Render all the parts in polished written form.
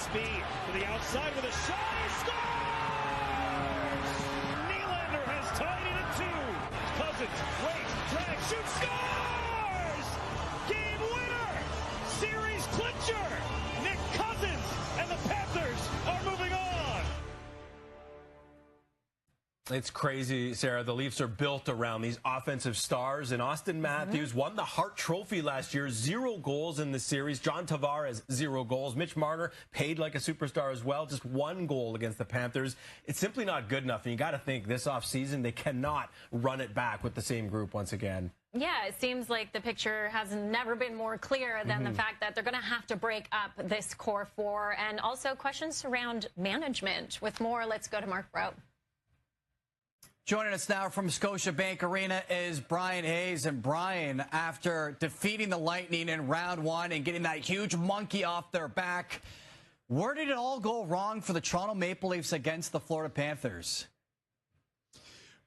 speed to the outside with a shot. He scores! Nylander has tied it at 2. Cousins, waits, drags, shoots, scores! Game winner! Series clincher! Nick Cousins and the Panthers are moving on! It's crazy, Sarah. The Leafs are built around these offensive stars, and Austin Matthews won the Hart Trophy last year. 0 goals in the series. John Tavares, 0 goals. Mitch Marner, paid like a superstar as well. Just 1 goal against the Panthers. It's simply not good enough, and you got to think this offseason they cannot run it back with the same group once again. Yeah, it seems like the picture has never been more clear than the fact that they're going to have to break up this core 4, and also questions around management. With more, let's go to Mark Brough. Joining us now from Scotiabank Arena is Brian Hayes. And Brian, after defeating the Lightning in round 1 and getting that huge monkey off their back, where did it all go wrong for the Toronto Maple Leafs against the Florida Panthers?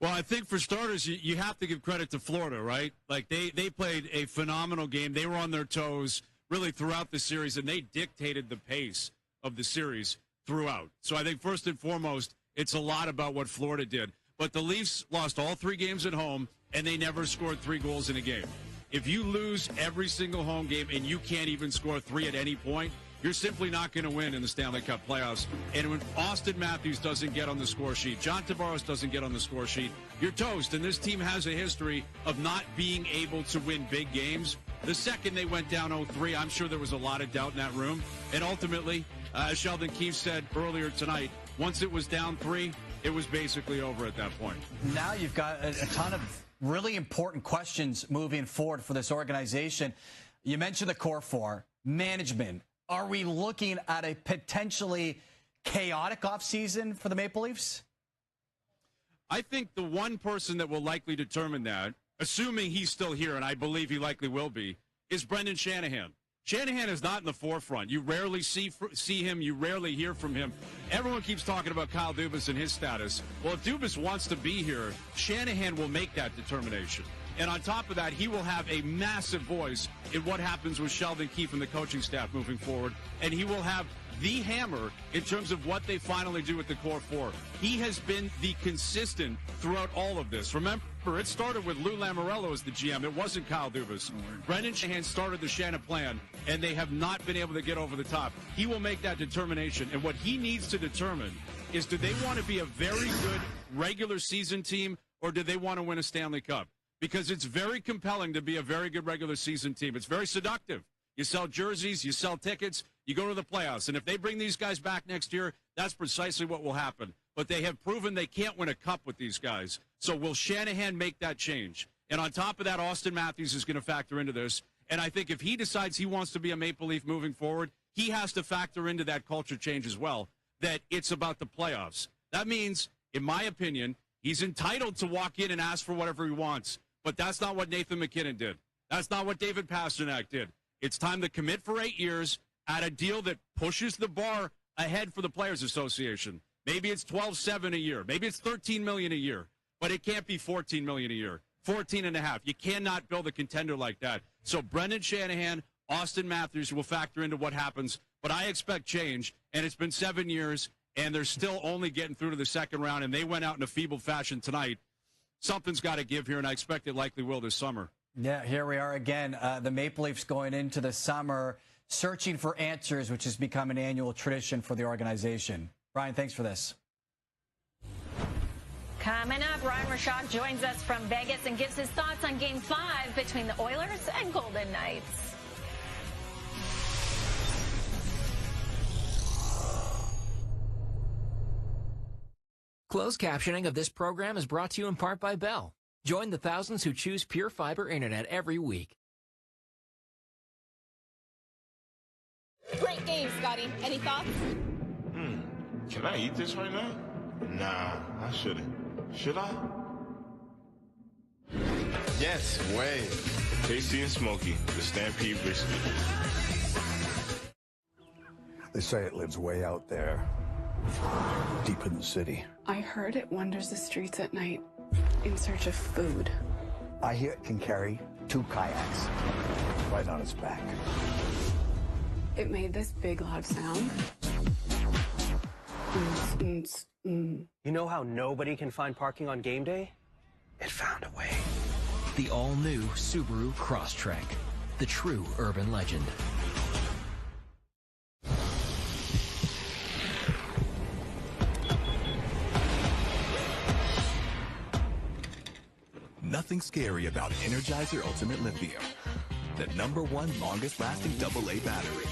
Well, I think for starters, you have to give credit to Florida, right? Like, they played a phenomenal game. They were on their toes really throughout the series, and they dictated the pace of the series throughout. So I think first and foremost, it's a lot about what Florida did. But the Leafs lost all 3 games at home, and they never scored 3 goals in a game. If you lose every single home game and you can't even score 3 at any point, you're simply not going to win in the Stanley Cup playoffs. And when Austin Matthews doesn't get on the score sheet, John Tavares doesn't get on the score sheet, you're toast. And this team has a history of not being able to win big games. The second they went down 0-3, I'm sure there was a lot of doubt in that room. And ultimately, as Sheldon Keefe said earlier tonight, once it was down 3, it was basically over at that point. Now you've got a ton of really important questions moving forward for this organization. You mentioned the core 4, management. Are we looking at a potentially chaotic offseason for the Maple Leafs? I think the one person that will likely determine that, assuming he's still here, and I believe he likely will be, is Brendan Shanahan. Shanahan is not in the forefront. You rarely see him. You rarely hear from him. Everyone keeps talking about Kyle Dubas and his status. Well, if Dubas wants to be here, Shanahan will make that determination. And on top of that, he will have a massive voice in what happens with Sheldon Keefe and the coaching staff moving forward. And he will have the hammer in terms of what they finally do with the core 4. He has been the consistent throughout all of this. Remember, it started with Lou Lamoriello as the GM. It wasn't Kyle Dubas. Brendan Shanahan started the Shanahan plan, and they have not been able to get over the top. He will make that determination. And what he needs to determine is, do they want to be a very good regular season team, or do they want to win a Stanley Cup? Because it's very compelling to be a very good regular season team. It's very seductive. You sell jerseys, you sell tickets, you go to the playoffs. And if they bring these guys back next year, that's precisely what will happen. But they have proven they can't win a cup with these guys. So will Shanahan make that change? And on top of that, Austin Matthews is going to factor into this. And I think if he decides he wants to be a Maple Leaf moving forward, he has to factor into that culture change as well, that it's about the playoffs. That means, in my opinion, he's entitled to walk in and ask for whatever he wants. But that's not what Nathan McKinnon did. That's not what David Pastrnak did. It's time to commit for 8 years at a deal that pushes the bar ahead for the Players Association. Maybe it's $12.7 a year. Maybe it's $13 million a year. But it can't be $14 million a year. 14.5. You cannot build a contender like that. So Brendan Shanahan, Austin Matthews will factor into what happens. But I expect change. And it's been 7 years, and they're still only getting through to the second round. And they went out in a feeble fashion tonight. Something's got to give here, and I expect it likely will this summer. Yeah, here we are again. The Maple Leafs going into the summer, searching for answers, which has become an annual tradition for the organization. Brian, thanks for this. Coming up, Ryan Rashad joins us from Vegas and gives his thoughts on Game 5 between the Oilers and Golden Knights. Closed captioning of this program is brought to you in part by Bell. Join the thousands who choose Pure Fiber Internet every week. Great game, Scotty. Any thoughts? Can I eat this right now? Nah, I shouldn't. Should I? Yes, way. Tasty and smoky, the Stampede Brisket. They say it lives way out there, deep in the city. I heard it wanders the streets at night in search of food. I hear it can carry 2 kayaks right on its back. It made this big loud sound. You know how nobody can find parking on game day? It found a way. The all-new Subaru Crosstrek, the true urban legend. Nothing scary about Energizer Ultimate Lithium, the #1 longest-lasting AA battery.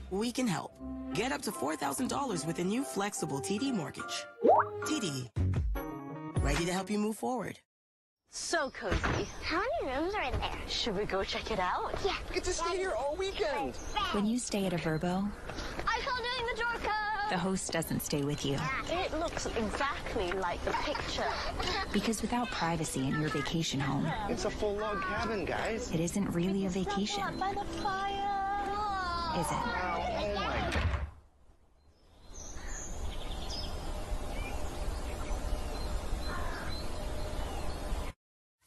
We can help. Get up to $4,000 with a new flexible TD mortgage. TD, ready to help you move forward. So cozy. How many rooms are in there? Should we go check it out? Yeah. Get to stay here all weekend. When you stay at a Verbo, I call doing the door code. the host doesn't stay with you. It looks exactly like the picture. Because without privacy in your vacation home, It's a full log cabin, guys. it isn't really a vacation, By the fire. is it? Oh my God.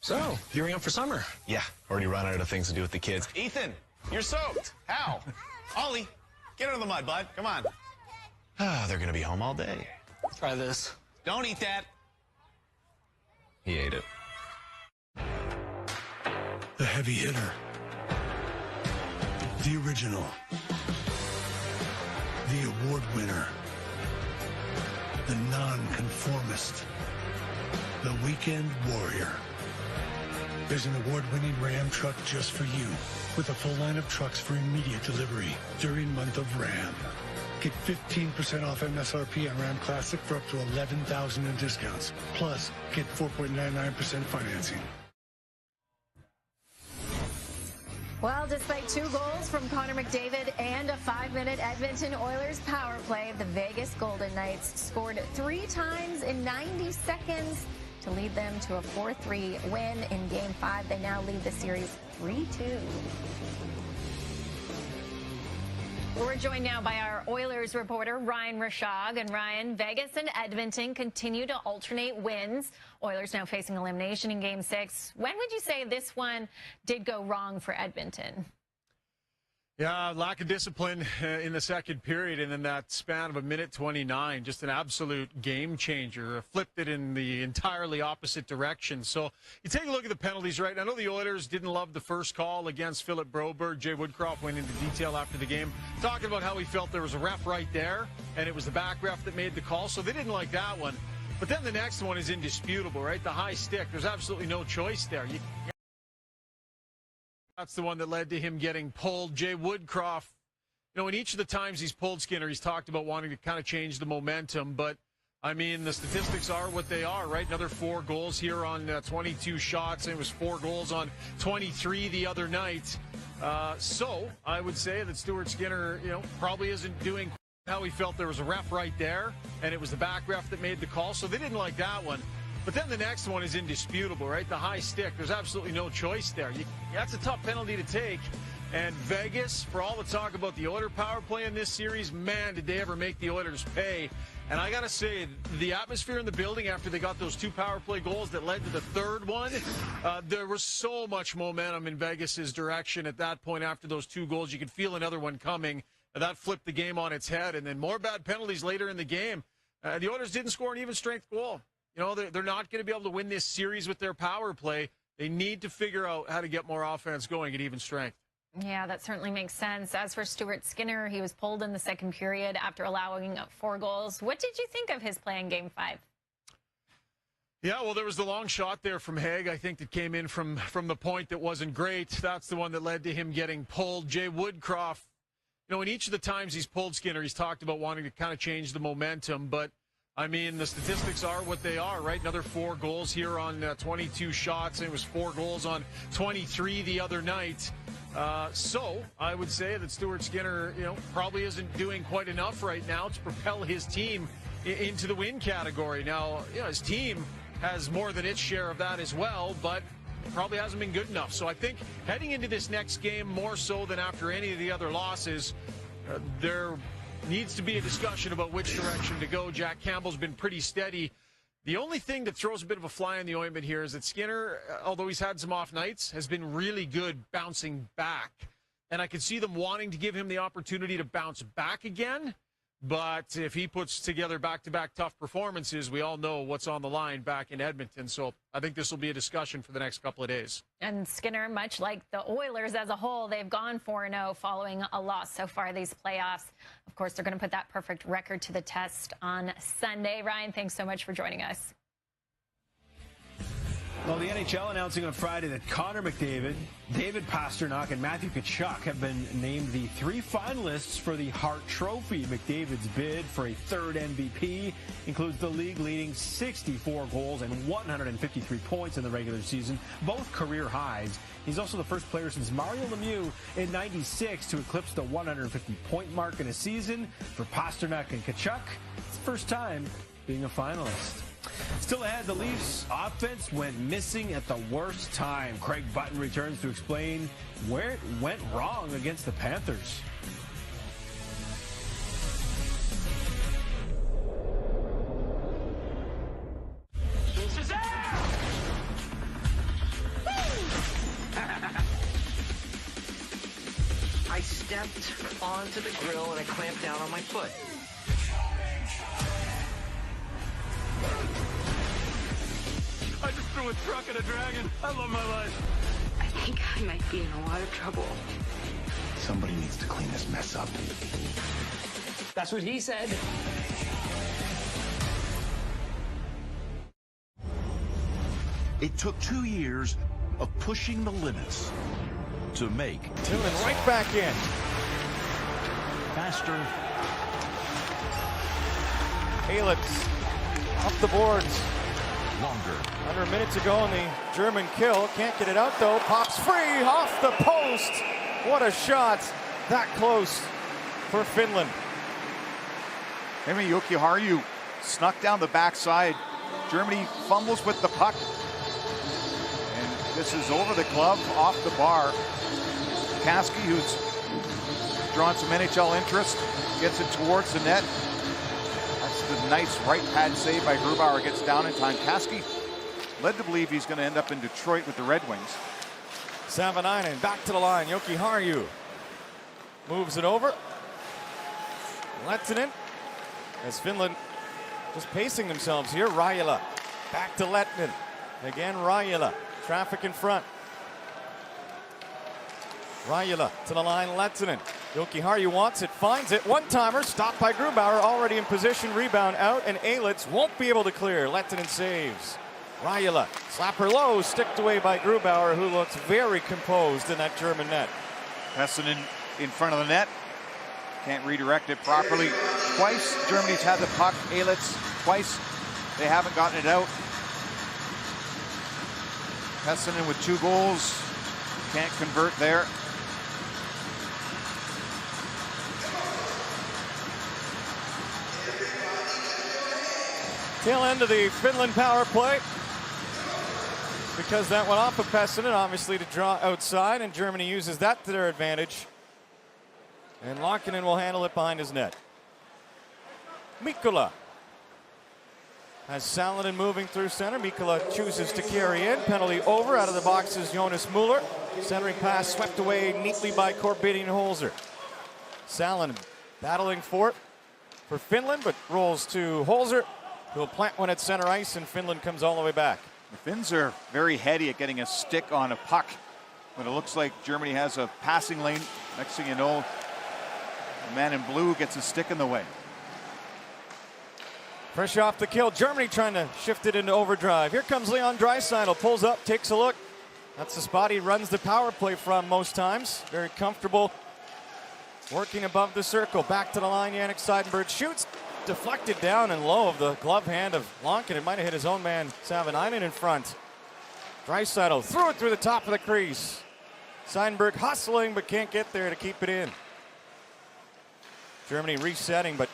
So, gearing up for summer. Yeah, already run out of things to do with the kids. Ethan, you're soaked. How? Ollie, get out of the mud, bud. Come on. Ah, they're gonna be home all day. Try this. Don't eat that. He ate it. The heavy hitter. The original. The award winner. The nonconformist. The weekend warrior. There's an award-winning Ram truck just for you, with a full line of trucks for immediate delivery during month of Ram. Get 15% off MSRP on Ram Classic for up to $11,000 in discounts. Plus, get 4.99% financing. Well, despite 2 goals from Connor McDavid and a 5-minute Edmonton Oilers power play, the Vegas Golden Knights scored 3 times in 90 seconds to lead them to a 4-3 win in Game 5. They now lead the series 3-2. We're joined now by our Oilers reporter, Ryan Rashog. And Ryan, Vegas and Edmonton continue to alternate wins. Oilers now facing elimination in Game 6. When would you say this one did go wrong for Edmonton? Yeah, lack of discipline in the second period, and in that span of a minute 29, just an absolute game changer. Flipped it in the entirely opposite direction. So you take a look at the penalties, right? I know the Oilers didn't love the first call against Philip Broberg. Jay Woodcroft went into detail after the game, talking about how he felt there was a ref right there, and it was the back ref that made the call. So they didn't like that one. But then the next one is indisputable, right? The high stick. There's absolutely no choice there. That's the one that led to him getting pulled. Jay Woodcroft, you know, in each of the times he's pulled Skinner, he's talked about wanting to kind of change the momentum. But, I mean, the statistics are what they are, right? Another 4 goals here on 22 shots. And it was 4 goals on 23 the other night. So I would say that Stuart Skinner, you know, probably isn't doing how he felt there was a ref right there, and it was the back ref that made the call. So they didn't like that one. But then the next one is indisputable, right? The high stick. There's absolutely no choice there. That's a tough penalty to take. And Vegas, for all the talk about the Oilers power play in this series, man, did they ever make the Oilers pay. And I got to say, the atmosphere in the building after they got those 2 power play goals that led to the third one, there was so much momentum in Vegas's direction at that point after those 2 goals. You could feel another one coming. That flipped the game on its head. And then more bad penalties later in the game. The Oilers didn't score an even-strength goal. You know, they're not going to be able to win this series with their power play. They need to figure out how to get more offense going at even strength. Yeah, that certainly makes sense. As for Stuart Skinner, he was pulled in the second period after allowing 4 goals. What did you think of his play in Game 5? Yeah, well, there was the long shot there from Haig, I think, that came in from the point that wasn't great. That's the one that led to him getting pulled. Jay Woodcroft, you know, in each of the times he's pulled Skinner, he's talked about wanting to kind of change the momentum, but I mean, the statistics are what they are, right? Another 4 goals here on 22 shots, and it was 4 goals on 23 the other night. So I would say that Stuart Skinner, you know, probably isn't doing quite enough right now to propel his team into the win category. Now, you know, his team has more than its share of that as well, but probably hasn't been good enough. So I think heading into this next game, more so than after any of the other losses, there needs to be a discussion about which direction to go. Jack Campbell's been pretty steady The only thing that throws a bit of a fly in the ointment here is that Skinner, although he's had some off nights, has been really good bouncing back. And I could see them wanting to give him the opportunity to bounce back again. But if he puts together back-to-back tough performances, we all know what's on the line back in Edmonton. So I think this will be a discussion for the next couple of days. And Skinner, much like the Oilers as a whole, they've gone 4-0 following a loss so far these playoffs. Of course, they're going to put that perfect record to the test on Sunday. Ryan, thanks so much for joining us. Well, the NHL announcing on Friday that Connor McDavid, David Pastrnak, and Matthew Tkachuk have been named the 3 finalists for the Hart Trophy. McDavid's bid for a third MVP includes the league-leading 64 goals and 153 points in the regular season, both career highs. He's also the first player since Mario Lemieux in '96 to eclipse the 150-point mark in a season. For Pastrnak and Tkachuk, it's the first time being a finalist. Still ahead, the Leafs' offense went missing at the worst time. Craig Button returns to explain where it went wrong against the Panthers. I stepped onto the grill and I clamped down on my foot. I just threw a truck at a dragon. I love my life. I think I might be in a lot of trouble. Somebody needs to clean this mess up. That's what he said. It took 2 years of pushing the limits to make. Newman right back in. Faster. Aelitz up the boards. Longer. Under a minute to go on the German kill. Can't get it out though. Pops free off the post. What a shot. That close for Finland. Emi Jokiharju snuck down the backside. Germany fumbles with the puck. And this is over the glove, off the bar. Kasky, who's drawn some NHL interest, gets it towards the net. That's the nice right pad save by Grubauer, gets down in time. Kasky led to believe he's going to end up in Detroit with the Red Wings. Savanainen back to the line. Jokiharju moves it over. Lehtinen, as Finland just pacing themselves here. Rajala back to Lehtinen. Again, Rajala. Traffic in front. Rajala to the line. Lehtinen. Jokiharju wants it, finds it. One-timer stopped by Grubauer, already in position. Rebound out, and Aelitz won't be able to clear. Lehtinen saves. Rajala, slapper low, sticked away by Grubauer, who looks very composed in that German net. Hessinen in front of the net. Can't redirect it properly. Twice Germany's had the puck. Aelitz twice. They haven't gotten it out. Hessinen with 2 goals. Can't convert there. Tail end of the Finland power play. Because that went off of Pessinen, obviously to draw outside, and Germany uses that to their advantage. And Lankinen will handle it behind his net. Mikkola has Salonen moving through center. Mikkola chooses to carry in. Penalty over. Out of the box is Jonas Mueller. Centering pass swept away neatly by Korbinian-Holzer. Salonen battling for it for Finland, but rolls to Holzer, who will plant one at center ice, and Finland comes all the way back. The Finns are very heady at getting a stick on a puck. When it looks like Germany has a passing lane, next thing you know, the man in blue gets a stick in the way. Fresh off the kill, Germany trying to shift it into overdrive. Here comes Leon Draisaitl, pulls up, takes a look. That's the spot he runs the power play from most times. Very comfortable, working above the circle. Back to the line, Yannick Seidenberg shoots. Deflected down and low of the glove hand of Lankinen. It might have hit his own man, Savanainen, in front. Draisaitl threw it through the top of the crease. Seidenberg hustling, but can't get there to keep it in. Germany resetting, but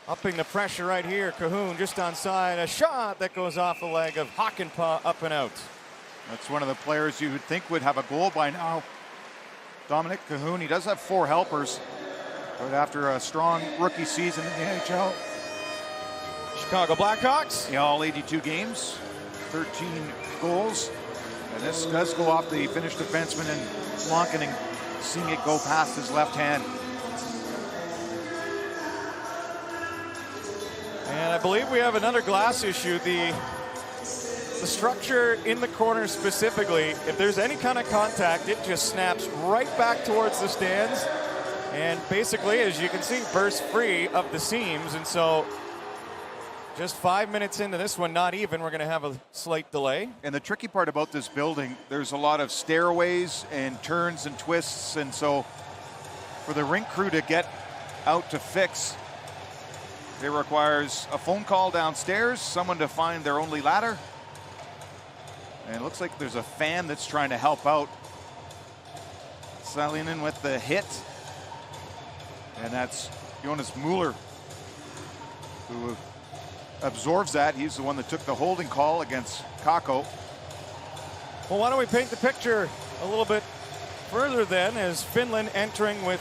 upping the pressure right here. Cahoon just onside. A shot that goes off the leg of Hakanpää, up and out. That's one of the players you would think would have a goal by now. Dominic Cahoon, he does have 4 helpers. But after a strong rookie season in the NHL, Chicago Blackhawks. Yeah, all 82 games, 13 goals. And this does go off the Finnish defenseman and Lonkening, seeing it go past his left hand. And I believe we have another glass issue. The structure in the corner specifically, if there's any kind of contact, it just snaps right back towards the stands. And basically, as you can see, bursts free of the seams. And so just 5 minutes into this one, not even, we're going to have a slight delay. And the tricky part about this building, there's a lot of stairways and turns and twists. And so for the rink crew to get out to fix, it requires a phone call downstairs, someone to find their only ladder. And it looks like there's a fan that's trying to help out. Salinen with the hit. And that's Jonas Mueller who absorbs that. He's the one that took the holding call against Kakko. Well, why don't we paint the picture a little bit further then, as Finland entering with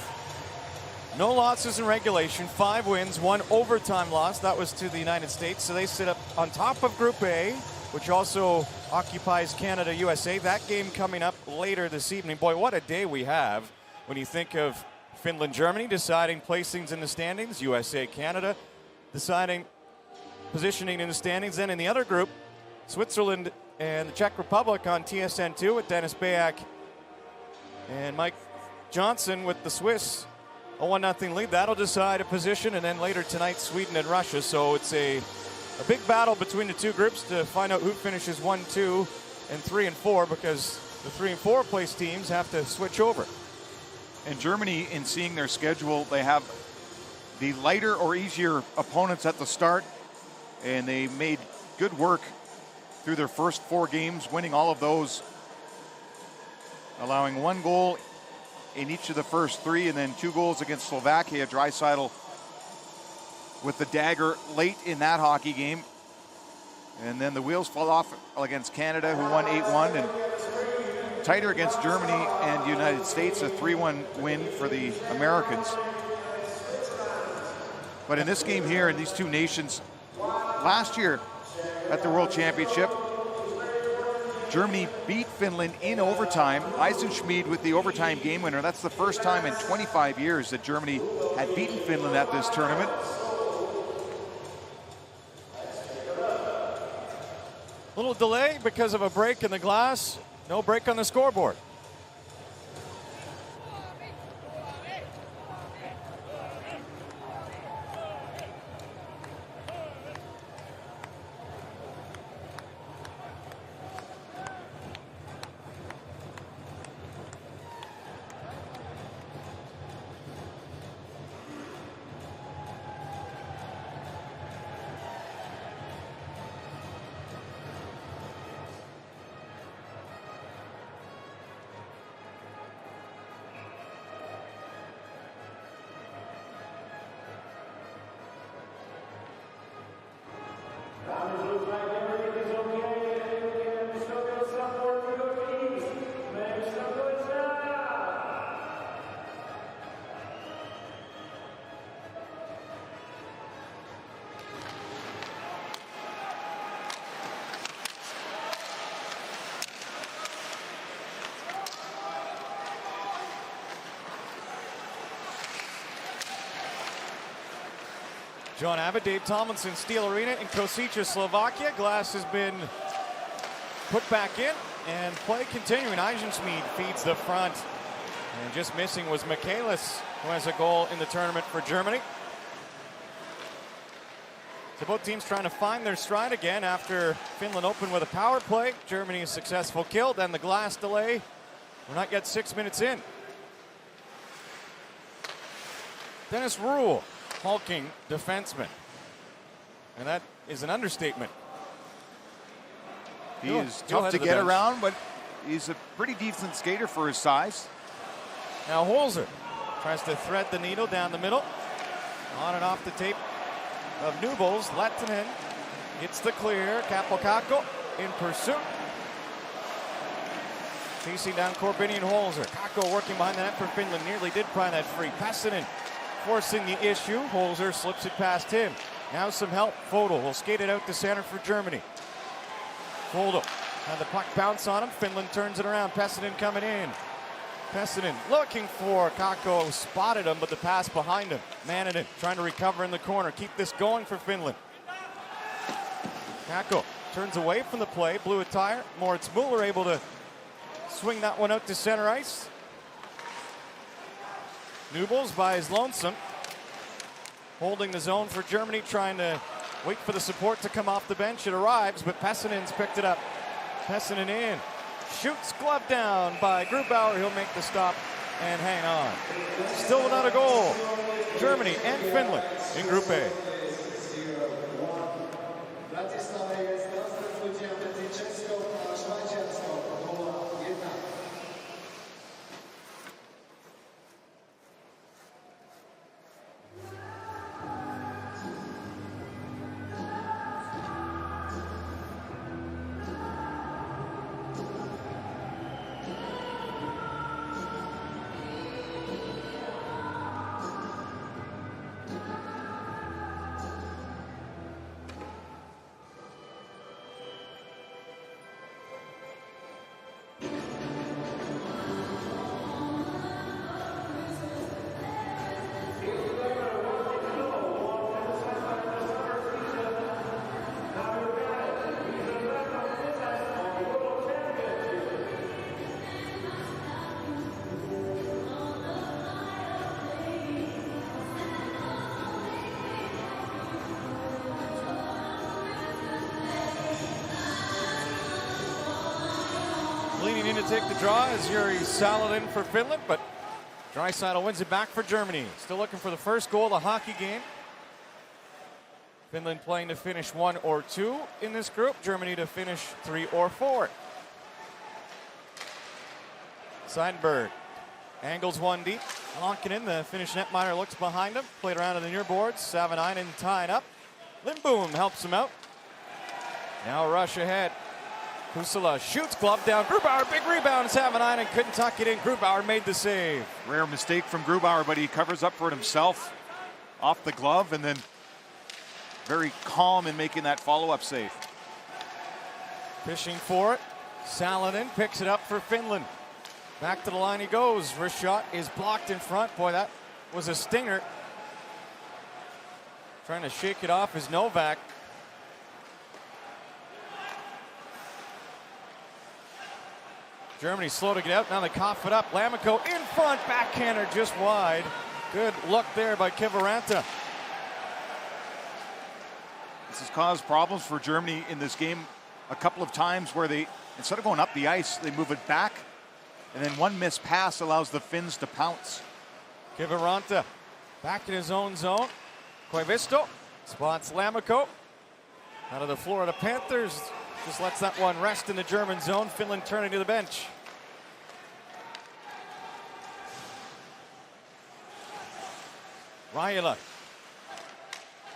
no losses in regulation, 5 wins, 1 overtime loss. That was to the United States. So they sit up on top of Group A, which also occupies Canada, USA. That game coming up later this evening. Boy, what a day we have when you think of Finland, Germany deciding placings in the standings, USA, Canada deciding positioning in the standings. Then in the other group, Switzerland and the Czech Republic on TSN2 with Dennis Bayak and Mike Johnson with the Swiss. A 1-0 lead. That'll decide a position. And then later tonight, Sweden and Russia. So it's a big battle between the two groups to find out who finishes 1, 2, and 3 and 4, because the 3 and 4 place teams have to switch over. And Germany, in seeing their schedule, they have the lighter or easier opponents at the start, and they made good work through their first 4 games, winning all of those, allowing 1 goal in each of the first 3, and then 2 goals against Slovakia. Draisaitl with the dagger late in that hockey game. And then the wheels fall off against Canada, who won 8-1, and tighter against Germany and the United States, a 3-1 win for the Americans. But in this game here, in these two nations, last year at the World Championship, Germany beat Finland in overtime. Eisenschmied with the overtime game winner. That's the first time in 25 years that Germany had beaten Finland at this tournament. Little delay because of a break in the glass. No break on the scoreboard. John Abbott, Dave Tomlinson, Steel Arena in Košice, Slovakia. Glass has been put back in and play continuing. Eisenschmied feeds the front. And just missing was Michaelis, who has a goal in the tournament for Germany. So both teams trying to find their stride again after Finland opened with a power play. Germany a successful kill, then the glass delay. We're not yet 6 minutes in. Dennis Rule, hulking defenseman. And that is an understatement. He is tough to get around, but he's a pretty decent skater for his size. Now Holzer tries to thread the needle down the middle. On and off the tape of Newbolz. Lehtinen gets the clear. Kakko in pursuit. Chasing down Corbinian Holzer. Kakko working behind the net for Finland. Nearly did pry that free. Pessinen forcing the issue. Holzer slips it past him. Now some help. Fodel will skate it out to center for Germany. Fodel had the puck bounce on him. Finland turns it around. Pessinen coming in. Pessinen looking for Kakko. Spotted him, but the pass behind him. Manninen trying to recover in the corner. Keep this going for Finland. Kakko turns away from the play. Blew a tire. Moritz Muller able to swing that one out to center ice. Newbles by his lonesome. Holding the zone for Germany, trying to wait for the support to come off the bench. It arrives, but Pessinen's picked it up. Pessinen in. Shoots, glove down by Grubauer. He'll make the stop and hang on. Still without a goal. Germany and Finland in Group A. Leaning in to take the draw is Juri Salonen for Finland, but Draisaitl wins it back for Germany. Still looking for the first goal of the hockey game. Finland playing to finish 1 or 2 in this group. Germany to finish 3 or 4. Seidenberg angles one deep. Lankinen, the Finnish netminder, looks behind him. Played around to the near boards. Savanainen tying up. Lindboom helps him out. Now rush ahead. Kusala shoots, glove down. Grubauer, big rebound. Savanainen couldn't tuck it in. Grubauer made the save. Rare mistake from Grubauer, but he covers up for it himself off the glove, and then very calm in making that follow-up save. Fishing for it. Salonen picks it up for Finland. Back to the line he goes. Wrist shot is blocked in front. Boy, that was a stinger. Trying to shake it off is Novak. Germany slow to get out. Now they cough it up. Lamico in front. Backhander just wide. Good look there by Kiviranta. This has caused problems for Germany in this game a couple of times where they, instead of going up the ice, they move it back. And then one missed pass allows the Finns to pounce. Kiviranta back in his own zone. Koivisto spots Lamico. Out of the Florida Panthers. Just lets that one rest in the German zone. Finland turning to the bench. Raila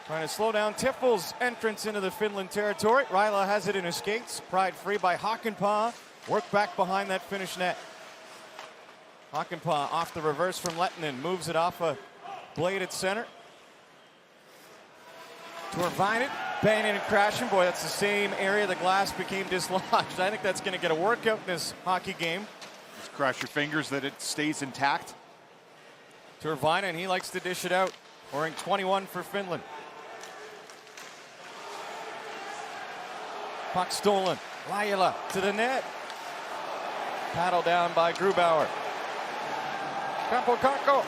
trying to slow down Tiffel's entrance into the Finland territory. Raila has it in his skates. Pried free by Hakanpää. Work back behind that Finnish net. Hakanpää off the reverse from Lettinen. Moves it off a blade at center. Torvainen banging and crashing. Boy, that's the same area the glass became dislodged. I think that's going to get a workout in this hockey game. Just cross your fingers that it stays intact. Torvainen, he likes to dish it out. Wearing 21 for Finland. Puck stolen. Raila to the net. Paddle down by Grubauer. Campo Kakko.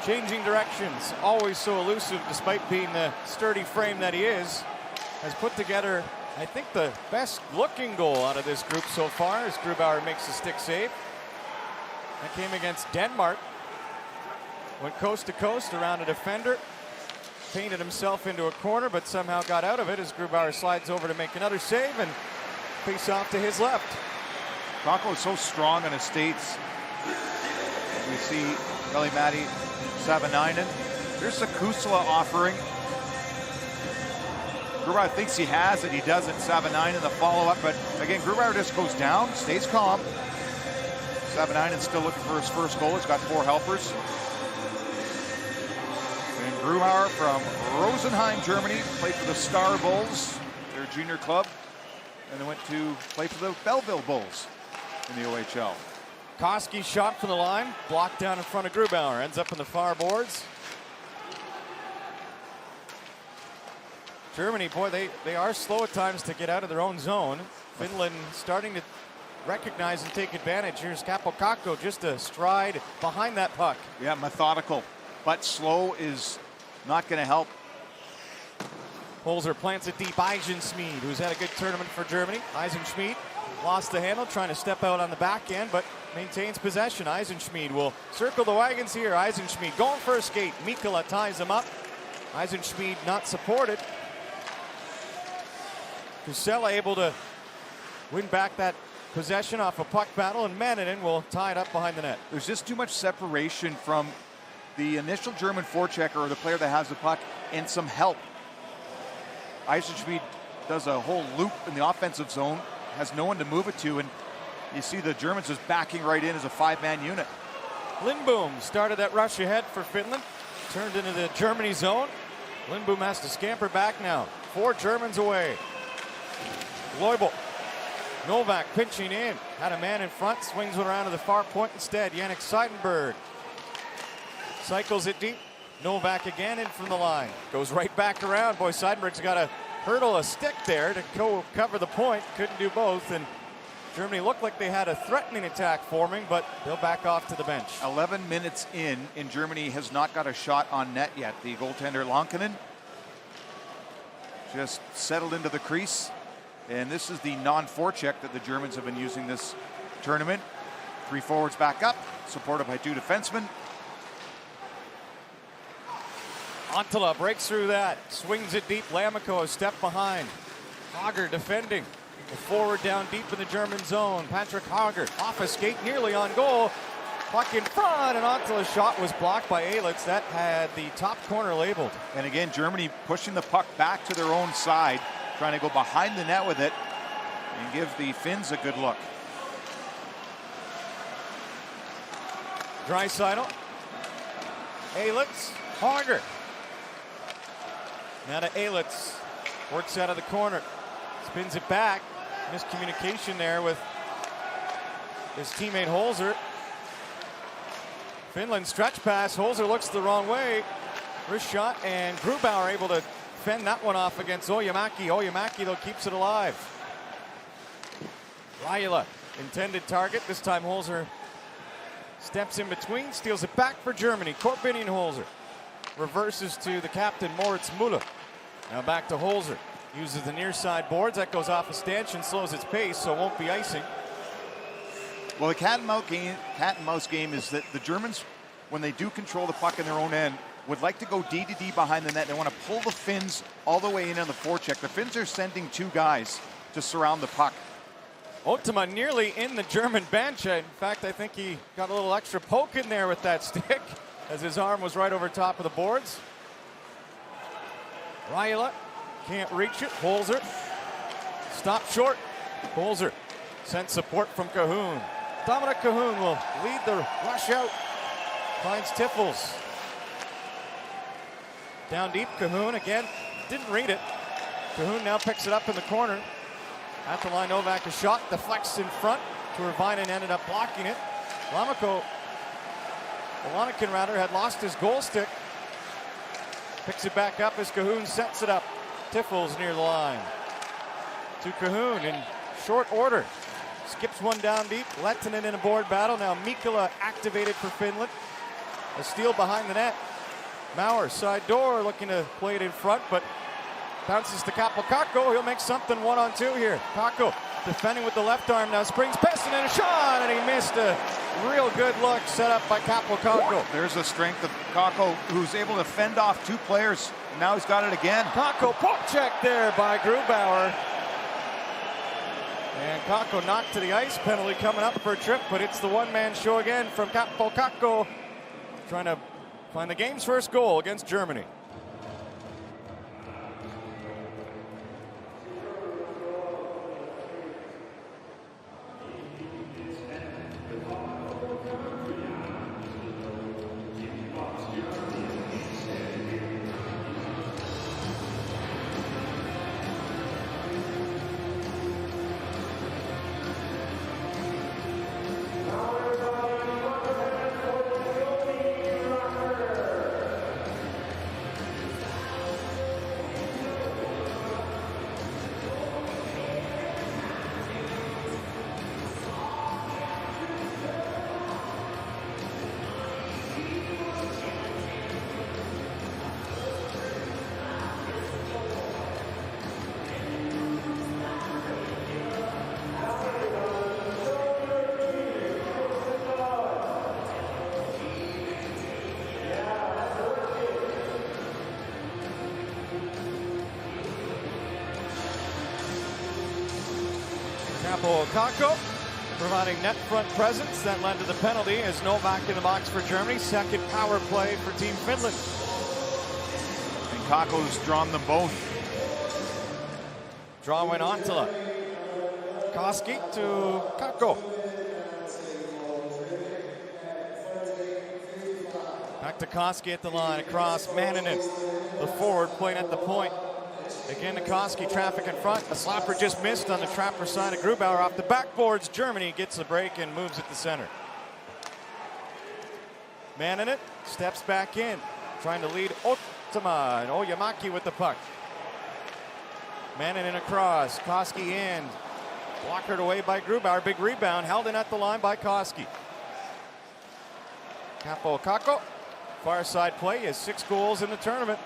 Changing directions, always so elusive despite being the sturdy frame that he is. Has put together, I think, the best looking goal out of this group so far as Grubauer makes a stick save. That came against Denmark. Went coast to coast around a defender. Painted himself into a corner, but somehow got out of it as Grubauer slides over to make another save and face off to his left. Kakko is so strong on his skates. We see Veli-Matti Savanainen. Here's the Kusala offering. Grubauer thinks he has it. He doesn't. Savanainen the follow-up, but again, Grubauer just goes down, stays calm. Savanainen still looking for his first goal. He's got 4 helpers. And Grubauer from Rosenheim, Germany, played for the Star Bulls, their junior club, and then went to play for the Belleville Bulls in the OHL. Koski shot from the line, blocked down in front of Grubauer, ends up in the far boards. Germany, boy, they are slow at times to get out of their own zone. Finland starting to recognize and take advantage. Here's Kapokakko, just a stride behind that puck. Yeah, methodical, but slow is not going to help. Holzer plants it deep. Eisenschmied, who's had a good tournament for Germany. Eisenschmied lost the handle, trying to step out on the back end, but maintains possession. Eisenschmied will circle the wagons here. Eisenschmied going for a skate. Mikkola ties him up. Eisenschmied not supported. Kusela able to win back that possession off a puck battle, and Manninen will tie it up behind the net. There's just too much separation from the initial German forechecker or the player that has the puck and some help. Eisenschmied does a whole loop in the offensive zone, has no one to move it to, and you see the Germans just backing right in as a five-man unit. Lindboom started that rush ahead for Finland, turned into the Germany zone. Lindboom has to scamper back now. 4 Germans away. Leubel. Novak pinching in. Had a man in front. Swings one around to the far point instead. Yannick Seidenberg. Cycles it deep. Novak again in from the line. Goes right back around. Boy, Seidenberg's got to hurdle a stick there to go cover the point. Couldn't do both. And Germany looked like they had a threatening attack forming, but they'll back off to the bench. 11 minutes in, and Germany has not got a shot on net yet. The goaltender Lankinen just settled into the crease. And this is the non-forecheck that the Germans have been using this tournament. 3 forwards back up, supported by 2 defensemen. Antala breaks through that, swings it deep. Lamiko a step behind. Hager defending. The forward down deep in the German zone. Patrick Hager off a skate, nearly on goal. Puck in front, and Antala's shot was blocked by Aelitz. That had the top corner labeled. And again, Germany pushing the puck back to their own side, trying to go behind the net with it and give the Finns a good look. Draisaitl. Aelitz. Hager. Now to Aelitz. Works out of the corner. Spins it back. Miscommunication there with his teammate Holzer. Finland stretch pass. Holzer looks the wrong way. Wrist shot, and Grubauer able to fend that one off against Oyemaki. Oyemaki, though, keeps it alive. Raila, intended target. This time Holzer steps in between, steals it back for Germany. Korbinian Holzer reverses to the captain, Moritz Müller. Now back to Holzer. Uses the near side boards. That goes off a stanchion, slows its pace, so won't be icing. Well, the cat and mouse game is that the Germans, when they do control the puck in their own end, would like to go D to D behind the net. They want to pull the Finns all the way in on the forecheck. The Finns are sending 2 guys to surround the puck. Otama nearly in the German bench. In fact, I think he got a little extra poke in there with that stick as his arm was right over top of the boards. Raila can't reach it. Holzer stop short. Holzer sent support from Cahoon. Dominic Cahoon will lead the rush out. Finds Tiffels. Down deep, Cahoon again. Didn't read it. Cahoon now picks it up in the corner. At the line, Novak a shot. Deflects in front. Turvinen ended up blocking it. Lanikin had lost his goal stick. Picks it back up as Cahoon sets it up. Tiffels near the line. To Cahoon in short order. Skips one down deep. Lettinen in a board battle. Now Mikkola activated for Finland. A steal behind the net. Maurer, side door, looking to play it in front, but bounces to Kapokakko. He'll make something 1-on-2 here. Kakko defending with the left arm now. Springs Pestin and a shot, and he missed a real good look set up by Kapokakko. There's the strength of Kakko, who's able to fend off 2 players. Now he's got it again. Kakko poke check there by Grubauer. And Kakko knocked to the ice. Penalty coming up for a trip, but it's the one-man show again from Kapokakko. Trying to find the game's first goal against Germany. Capo Kako providing net front presence. That led to the penalty as Novak in the box for Germany. Second power play for Team Finland. And Kako's drawn them both. Draw went Antila. Koski to Kako. Back to Koski at the line, across Manninen, the forward playing at the point. Again to Koski, traffic in front. A slapper just missed on the trapper side of Grubauer off the backboards. Germany gets the break and moves it to center. Manninen steps back in, trying to lead Ottama, and Oyamaki with the puck. Manninen across, Koski in. Blockered away by Grubauer, big rebound, held in at the line by Koski. Capo Kako. Far side play, he has 6 goals in the tournament.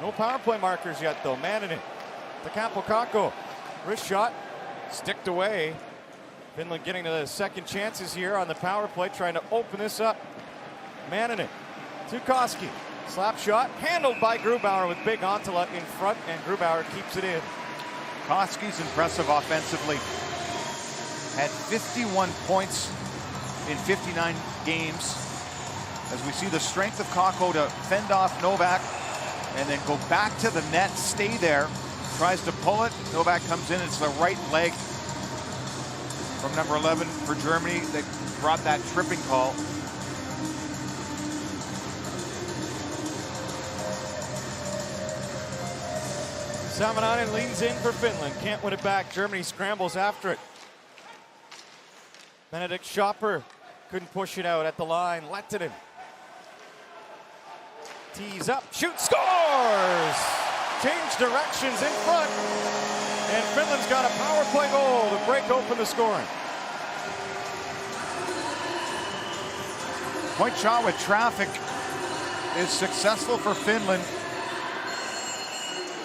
No power play markers yet though. Manninen to Capo Kako. Wrist shot, sticked away. Finland getting to the second chances here on the power play, trying to open this up. Manninen to Koski. Slap shot, handled by Grubauer with big Antila in front, and Grubauer keeps it in. Koski's impressive offensively. Had 51 points in 59 games. As we see the strength of Kako to fend off Novak and then go back to the net, stay there, tries to pull it. Novak comes in, it's the right leg from number 11 for Germany that brought that tripping call. Savanainen leans in for Finland, can't win it back. Germany scrambles after it. Benedict Schopper couldn't push it out at the line. Lehtinen tees up, shoots, scores! Change directions in front, and Finland's got a power play goal to break open the scoring. Point shot with traffic is successful for Finland.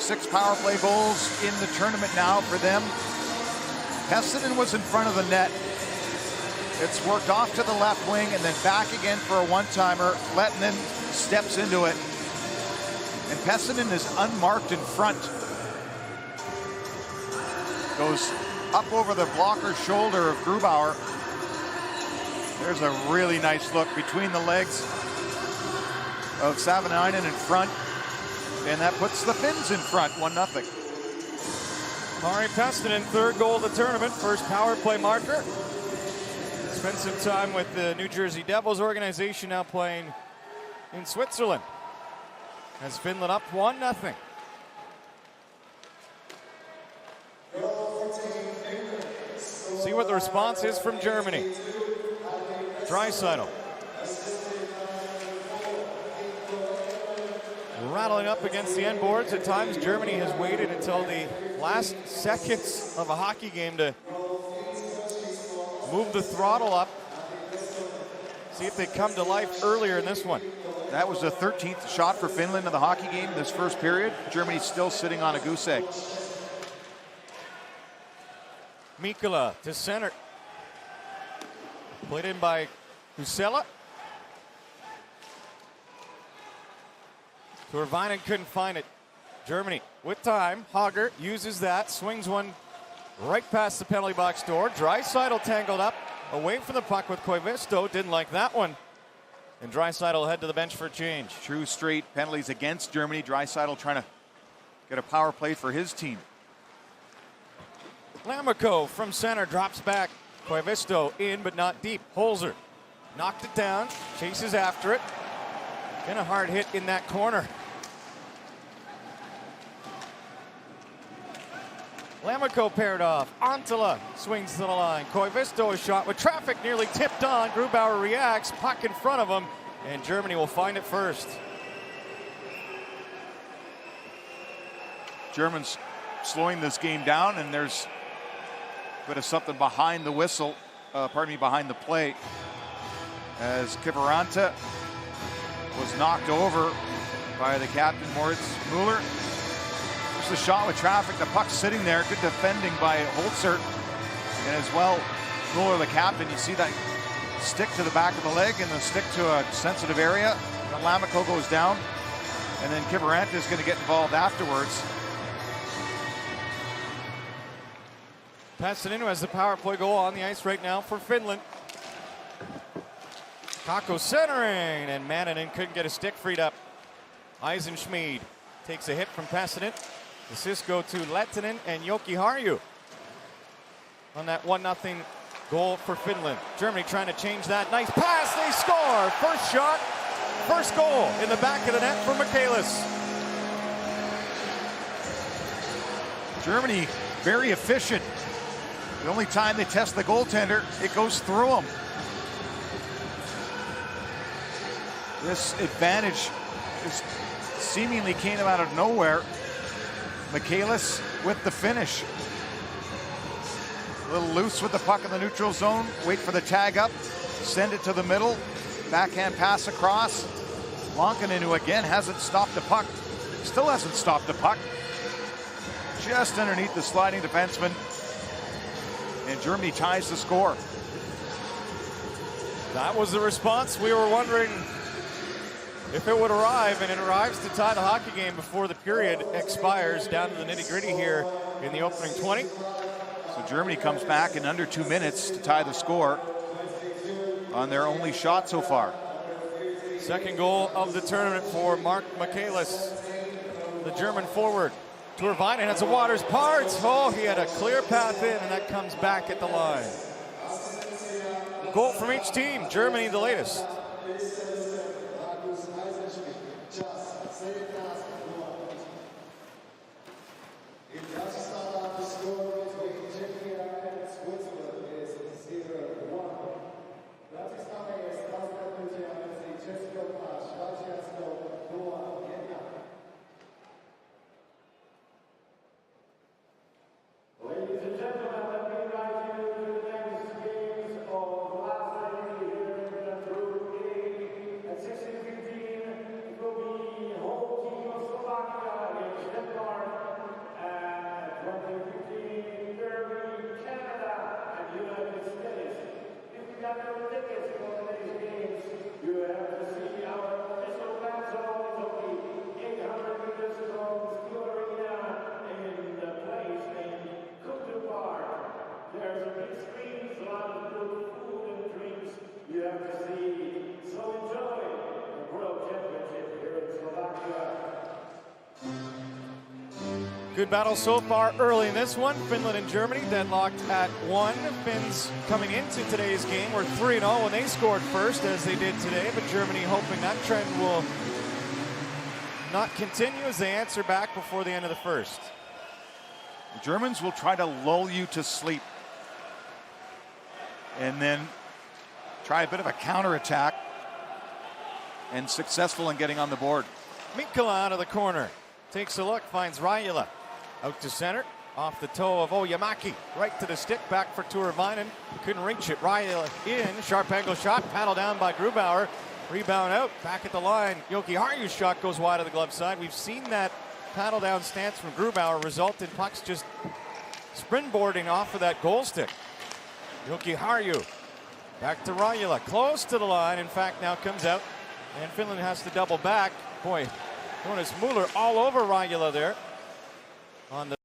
6 power play goals in the tournament now for them. Pessinen was in front of the net. It's worked off to the left wing and then back again for a one-timer. Lehtinen steps into it. And Pessinen is unmarked in front. Goes up over the blocker's shoulder of Grubauer. There's a really nice look between the legs of Savanainen in front. And that puts the Finns in front, 1-0. Mari Pessinen, 3rd goal of the tournament, first power play marker. Spent some time with the New Jersey Devils organization, now playing in Switzerland. As Finland up 1-0. See what the response is from Germany. Draisaitl. Rattling up against the end boards. At times, Germany has waited until the last seconds of a hockey game to move the throttle up. See if they come to life earlier in this one. That was the 13th shot for Finland in the hockey game this first period. Germany's still sitting on a goose egg. Mikkola to center. Played in by Husela. Turvainen couldn't find it. Germany with time. Hager uses that, swings one right past the penalty box door. Draisaitl tangled up away from the puck with Koivisto. Didn't like that one. And Draisaitl head to the bench for a change. True straight penalties against Germany. Draisaitl trying to get a power play for his team. Lammikko from center drops back. Koivisto in but not deep. Holzer knocked it down, chases after it. And a hard hit in that corner. Lammikko paired off. Antila swings to the line. Koivisto is shot with traffic nearly tipped on. Grubauer reacts, puck in front of him, and Germany will find it first. Germans slowing this game down, and there's a bit of something behind the whistle, behind the play. As Kiviranta was knocked over by the captain, Moritz Müller. There's the shot with traffic, the puck sitting there, good defending by Holzer. And as well, Müller, the captain, you see that stick to the back of the leg and the stick to a sensitive area. And Lammikko goes down, and then Kiviranta is going to get involved afterwards. Pessanen, who has the power play goal on the ice right now for Finland. Kakko centering, and Manninen couldn't get a stick freed up. Eisenschmied takes a hit from Pessanen. Assists go to Lehtinen and Joki Harju on that 1-0 goal for Finland. Germany trying to change that. Nice pass, they score! First shot, first goal in the back of the net for Michaelis. Germany very efficient. The only time they test the goaltender, it goes through them. This advantage is seemingly came out of nowhere. Michaelis with the finish. A little loose with the puck in the neutral zone. Wait for the tag up. Send it to the middle. Backhand pass across. Lankinen, who again hasn't stopped the puck. Still hasn't stopped the puck. Just underneath the sliding defenseman. And Germany ties the score. That was the response. We were wondering if it would arrive, and it arrives to tie the hockey game before the period expires. Down to the nitty-gritty here in the opening 20. So Germany comes back in under 2 minutes to tie the score on their only shot so far. Second goal of the tournament for Mark Michaelis, the German forward. Turvainen has a Waters parts. Oh, he had a clear path in, and that comes back at the line. Goal from each team. Germany the latest. There's a big screen, a lot of good food and drinks you have to see. So enjoy the World Championship here in Slovakia. Good battle so far early in this one. Finland and Germany deadlocked at 1. Finns coming into today's game were 3-0 when they scored first, as they did today, but Germany hoping that trend will not continue as they answer back before the end of the first. The Germans will try to lull you to sleep and then try a bit of a counterattack, and successful in getting on the board. Mikkola out of the corner. Takes a look, finds Rajala. Out to center, off the toe of Oyamaki. Right to the stick, back for Turvainen. Couldn't reach it. Rajala in, sharp angle shot, paddle down by Grubauer. Rebound out, back at the line. Joki Harju's shot goes wide of the glove side. We've seen that paddle down stance from Grubauer result in pucks just springboarding off of that goal stick. Joki Harju back to Rajala, close to the line. In fact, now comes out, and Finland has to double back. Boy, Jonas Muller all over Rajala there on the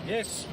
Yes.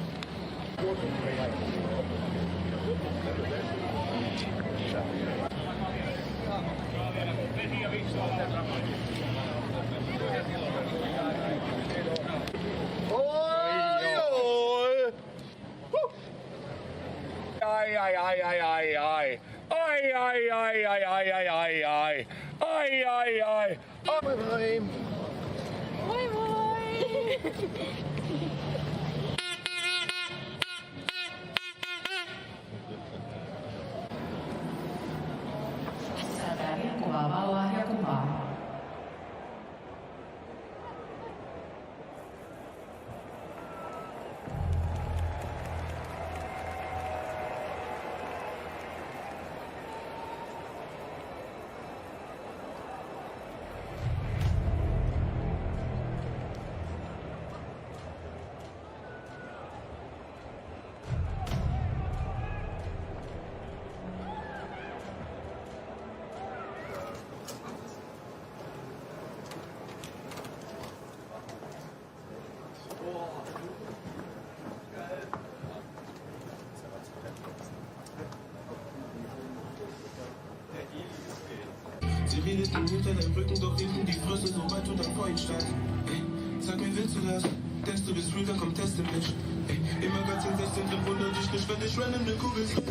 redest ihm hinter deinem Rücken, doch hinten die Fresse, sobald du dann vor ihm standst. Ey, sag mir, willst du das? Denkst du bist real, dann komm, teste mich. Ey, immer ganz in 16 drin, wundert dich nicht, wenn ich random ne Kugel so.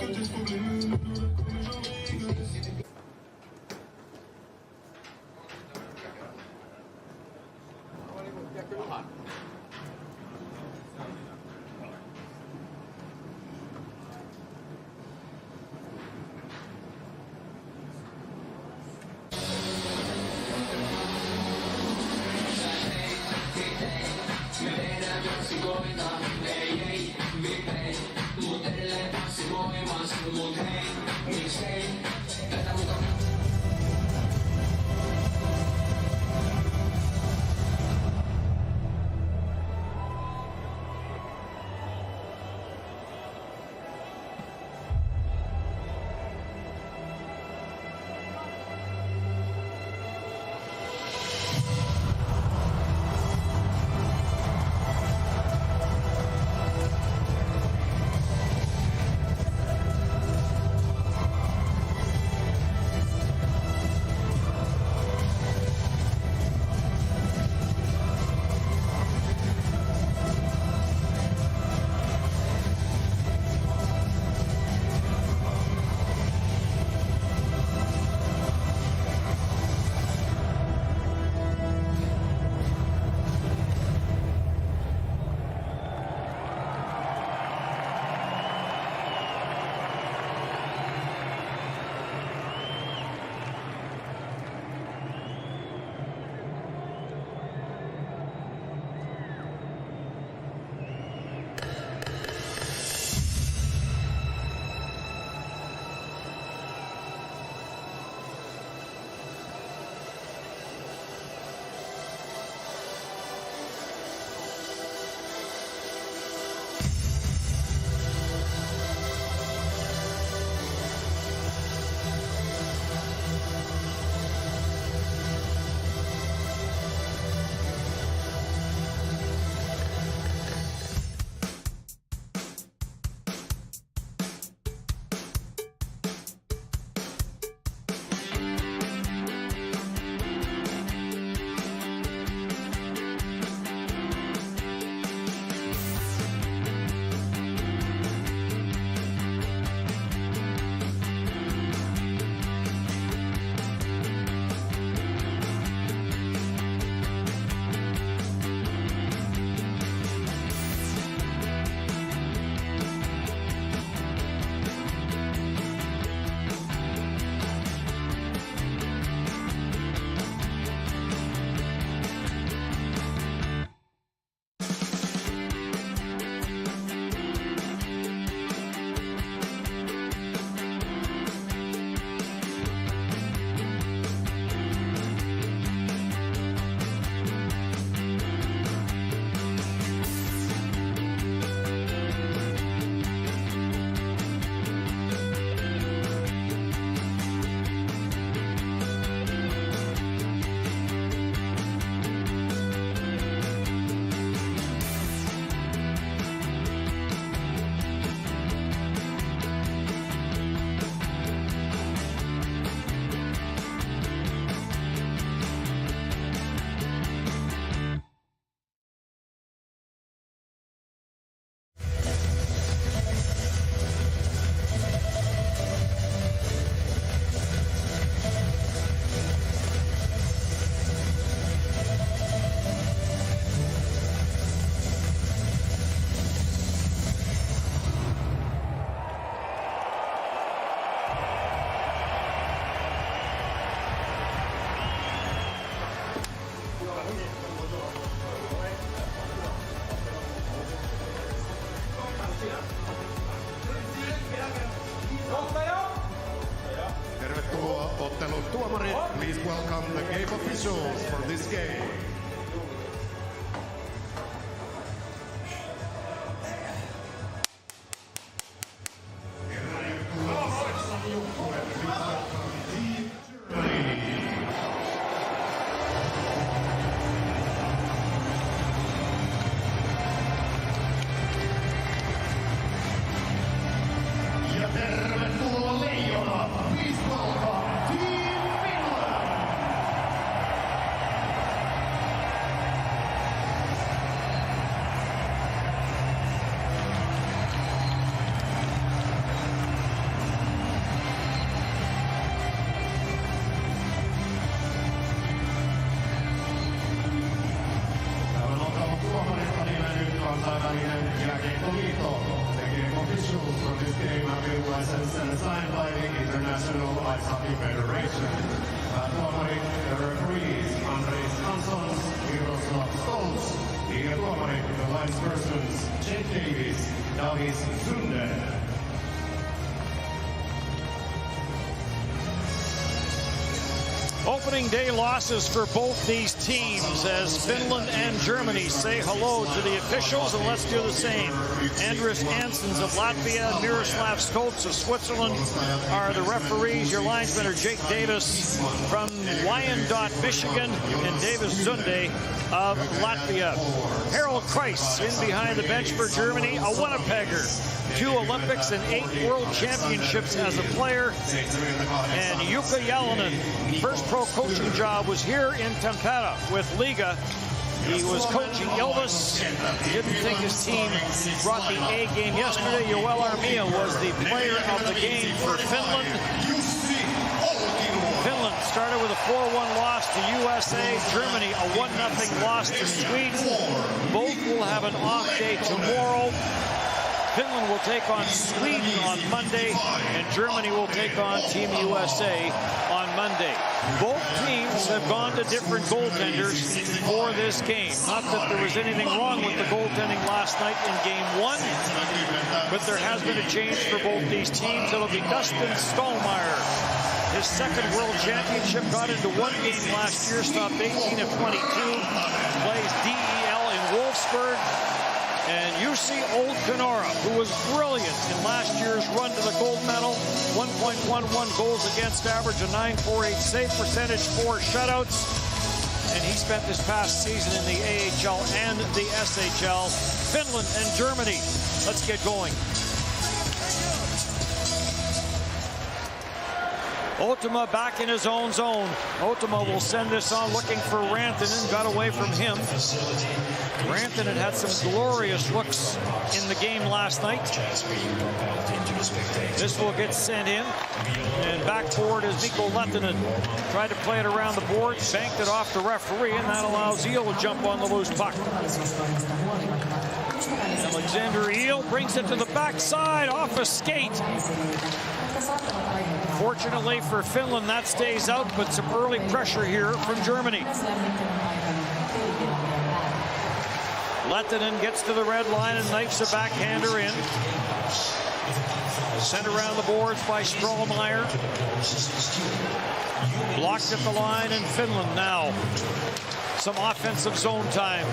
Gibt es Probleme, komm ich auf Wege. Ottelun tuomarit, please welcome the game officials for this game. Ja tervetuloa Leijona! Please welcome Team Officials for this game have been licensed and assigned by the International Ice Hockey Federation. Tuomarit ja referees Andres Hansons, Miroslav Stolz, ja tuomarit the linespersons Jake Davis, Davis Sunde. Opening day losses for both these teams as Finland and Germany say hello to the officials, and let's do the same. Andris Ansons of Latvia, Miroslav Stolz of Switzerland are the referees. Your linesmen are Jake Davis from Wyandotte, Michigan, and Davis Zunde of Latvia. Harold Kreis in behind the bench for Germany, a Winnipegger. 2 Olympics and 8 World Championships as a player. And Jukka Jalonen, first pro coaching job was here in Tampere with Liga. He was coaching Ilves. Didn't think his team brought the A game yesterday. Joel Armia was the player of the game for Finland. Finland started with a 4-1 loss to USA. Germany a 1-0 loss to Sweden. Both will have an off day tomorrow. Finland will take on Sweden on Monday, and Germany will take on Team USA on Monday. Both teams have gone to different goaltenders for this game. Not that there was anything wrong with the goaltending last night in Game 1, but there has been a change for both these teams. It'll be Dustin Stallmeyer. His second World Championship, got into one game last year, stopped 18 of 22, plays DEL in Wolfsburg. And Jussi Old-Kanora, who was brilliant in last year's run to the gold medal, 1.11 goals against average, a .948 save percentage, 4 shutouts. And he spent this past season in the AHL and the SHL. Finland and Germany. Let's get going. Otama back in his own zone. Otama will send this on looking for Rantanen. Got away from him. Rantanen had some glorious looks in the game last night. This will get sent in. And back forward is Mikko Lehtinen. Tried to play it around the boards, banked it off the referee, and that allows Eel to jump on the loose puck. Alexander Eel brings it to the backside off a skate. Fortunately for Finland, that stays out, but some early pressure here from Germany. Lehtinen gets to the red line and knifes a backhander in. Sent around the boards by Stallmeyer. Blocked at the line, and Finland now some offensive zone time.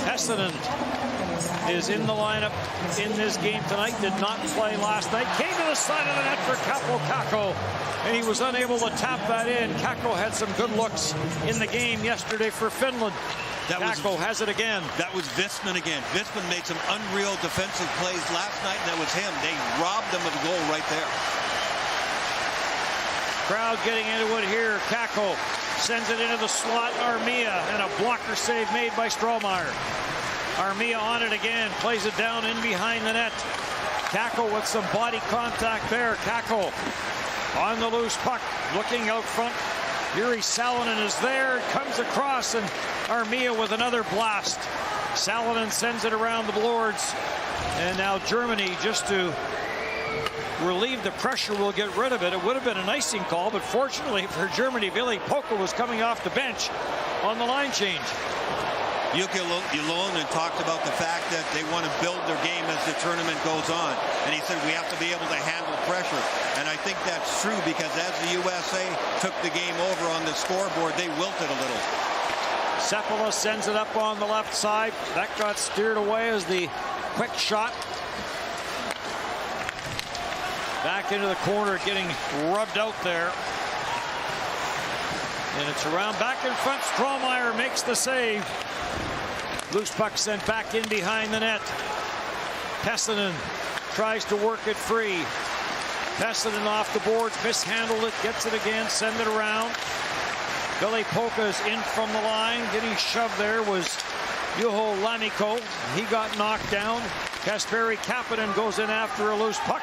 Hessenen is in the lineup in this game tonight. Did not play last night. Came to the side of the net for Kako, and he was unable to tap that in. Kako had some good looks in the game yesterday for Finland. Kako has it again. That was Visman again. Visman made some unreal defensive plays last night, and that was him. They robbed him of a goal right there. Crowd getting into it here. Kako sends it into the slot. Armia, and a blocker save made by Stallmeyer. Armia on it again, plays it down in behind the net. Kako with some body contact there. Kako on the loose puck, looking out front. Yuri Salonen is there, comes across, and Armia with another blast. Salonen sends it around the boards, and now Germany, just to relieve the pressure, will get rid of it. It would have been an icing call, but fortunately for Germany, Ville Poka was coming off the bench on the line change. Jukka Jalonen talked about the fact that they want to build their game as the tournament goes on. And he said we have to be able to handle pressure. And I think that's true, because as the USA took the game over on the scoreboard, they wilted a little. Seppala sends it up on the left side. That got steered away as the quick shot. Back into the corner, getting rubbed out there. And it's around back in front. Stallmeyer makes the save. Loose puck sent back in behind the net. Pessinen tries to work it free. Pessinen off the boards, mishandled it, gets it again, send it around. Ville Poka's in from the line. Getting shoved there was Juho Lammikko. He got knocked down. Kasperi Kapanen goes in after a loose puck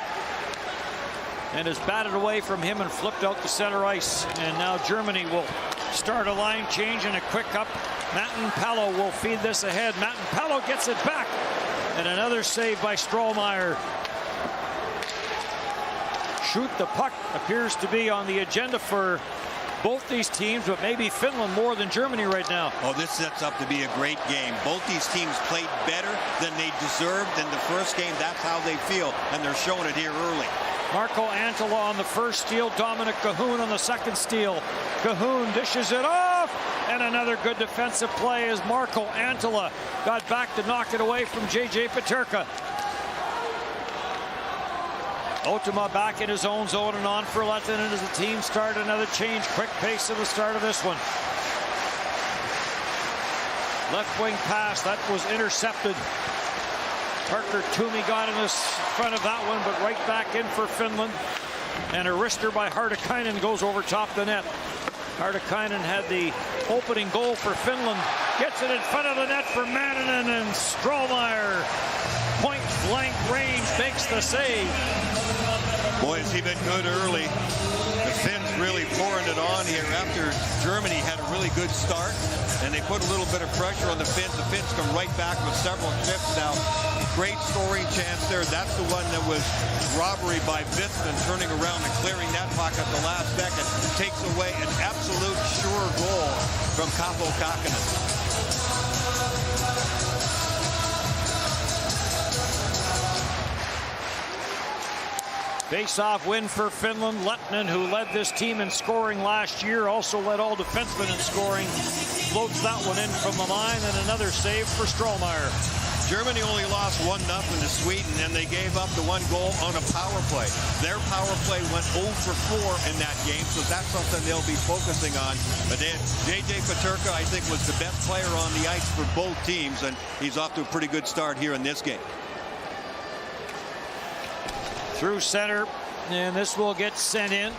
and is batted away from him and flipped out to center ice. And now Germany will start a line change and a quick up Mattenpalo will feed this ahead. Mattenpalo gets it back. And another save by Strohmeyer. Shoot the puck appears to be on the agenda for both these teams, but maybe Finland more than Germany right now. Oh, this sets up to be a great game. Both these teams played better than they deserved in the first game. That's how they feel, and they're showing it here early. Marco Antila on the first steal. Dominic Cahoon on the second steal. Cahoon dishes it off. And another good defensive play as Marco Antila got back to knock it away from J.J. Peterka. Otama back in his own zone and on for Lettinen as the team start another change. Quick pace at the start of this one. Left wing pass. That was intercepted. Parker Toomey got in the front of that one, but right back in for Finland. And a wrister by Hartikainen goes over top the net. Hartikainen had the opening goal for Finland. Gets it in front of the net for Manninen, and Strohmeyer, point blank range, makes the save. Boy, has he been good early. The Finns really pouring it on here after Germany had a really good start, and they put a little bit of pressure on the Finns. The Finns come right back with several chips now. Great scoring chance there. That's the one that was robbery by Vistman, turning around and clearing that puck at the last second. Takes away an absolute sure goal from Kaapo Kähkönen. Face-off win for Finland. Lettinen, who led this team in scoring last year, also led all defensemen in scoring. Floats that one in from the line, and another save for Strohmeyer. Germany only lost 1-0 to Sweden, and they gave up the one goal on a power play. Their power play went 0 for 4 in that game, so that's something they'll be focusing on. But then J.J. Peterka, I think, was the best player on the ice for both teams, and he's off to a pretty good start here in this game. Through center, and this will get sent in.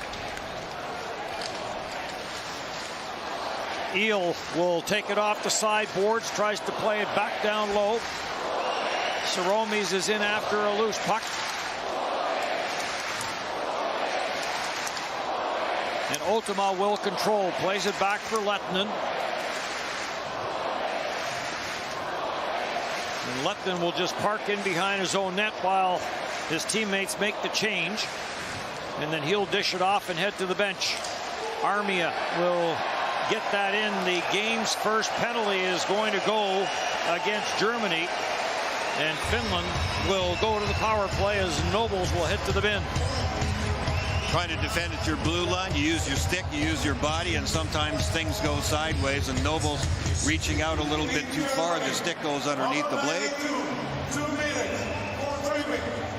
Eel will take it off the sideboards, tries to play it back down low. Soromis is in after a loose puck. And Otama will control, plays it back for Lettinen. And Lettinen will just park in behind his own net while his teammates make the change. And then he'll dish it off and head to the bench. Armia will get that in. The game's first penalty is going to go against Germany. And Finland will go to the power play as Nobles will head to the bin. Trying to defend at your blue line, you use your stick, you use your body, and sometimes things go sideways, and Nobles reaching out a little bit too far. The stick goes underneath the blade.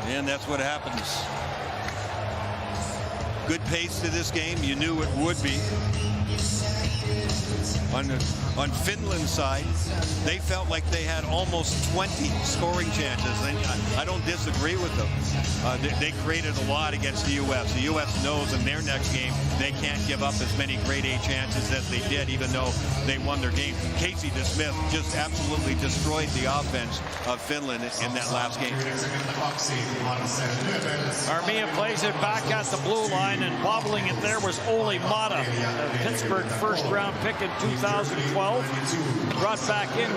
And that's what happens. Good pace to this game. You knew it would be. On Finland's side, they felt like they had almost 20 scoring chances, and I don't disagree with them. They created a lot against the U.S. The U.S. knows in their next game they can't give up as many grade A chances as they did, even though they won their game. Casey DeSmith just absolutely destroyed the offense of Finland in that last game. Armia plays it back at the blue line, and bobbling it there was Olli Mata, a Pittsburgh first-round pick in 2012. Brought back in.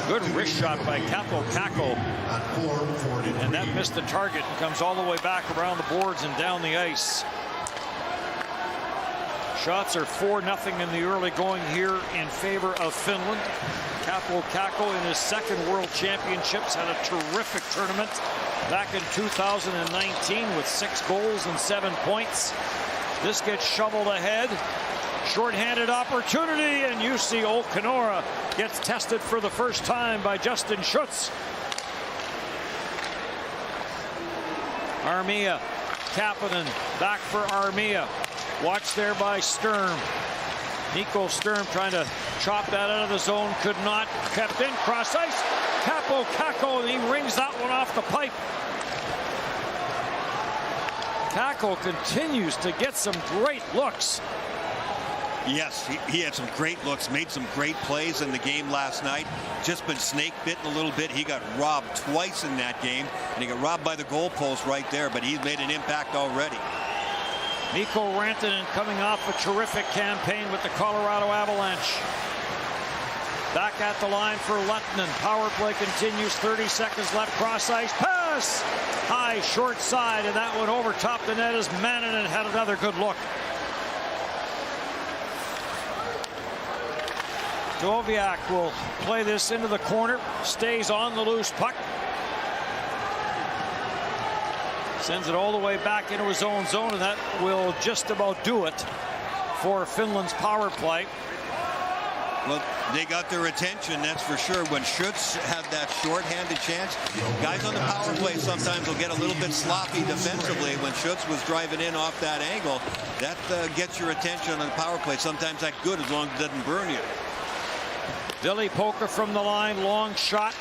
Good wrist shot by Kaapo Kähkö. And that missed the target and comes all the way back around the boards and down the ice. Shots are 4-0 in the early going here in favor of Finland. Kaapo Kähkö in his second World Championships had a terrific tournament back in 2019 with 6 goals and 7 points. This gets shoveled ahead. Short-handed opportunity, and Jussi Olkinuora gets tested for the first time by Justin Schutz. Armia, Kapanen, back for Armia. Watch there by Sturm. Nico Sturm trying to chop that out of the zone, could not. Kept in, cross ice. Kaapo Kähkö, and he rings that one off the pipe. Kähkö continues to get some great looks. Yes, he had some great looks, made some great plays in the game last night. Just been snake bitten a little bit. He got robbed twice in that game, and he got robbed by the goalpost right there, but he's made an impact already. Mikko Rantanen coming off a terrific campaign with the Colorado Avalanche. Back at the line for Lettinen. Power play continues. 30 seconds left. Cross ice pass. High, short side, and that one over top the net as Mannanen had another good look. Doviak will play this into the corner. Stays on the loose puck. Sends it all the way back into his own zone, and that will just about do it for Finland's power play. Well, they got their attention, that's for sure. When Schutz had that short-handed chance, guys on the power play sometimes will get a little bit sloppy defensively. When Schutz was driving in off that angle, that gets your attention on the power play. Sometimes that's good as long as it doesn't burn you. Billy Polka from the line, long shot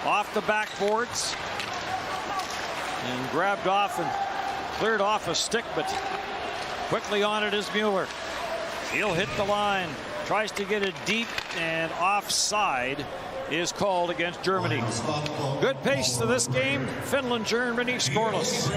off the backboards. And grabbed off and cleared off a stick, but quickly on it is Mueller. He'll hit the line. Tries to get it deep, and offside is called against Germany. Good pace to this game. Finland, Germany, scoreless.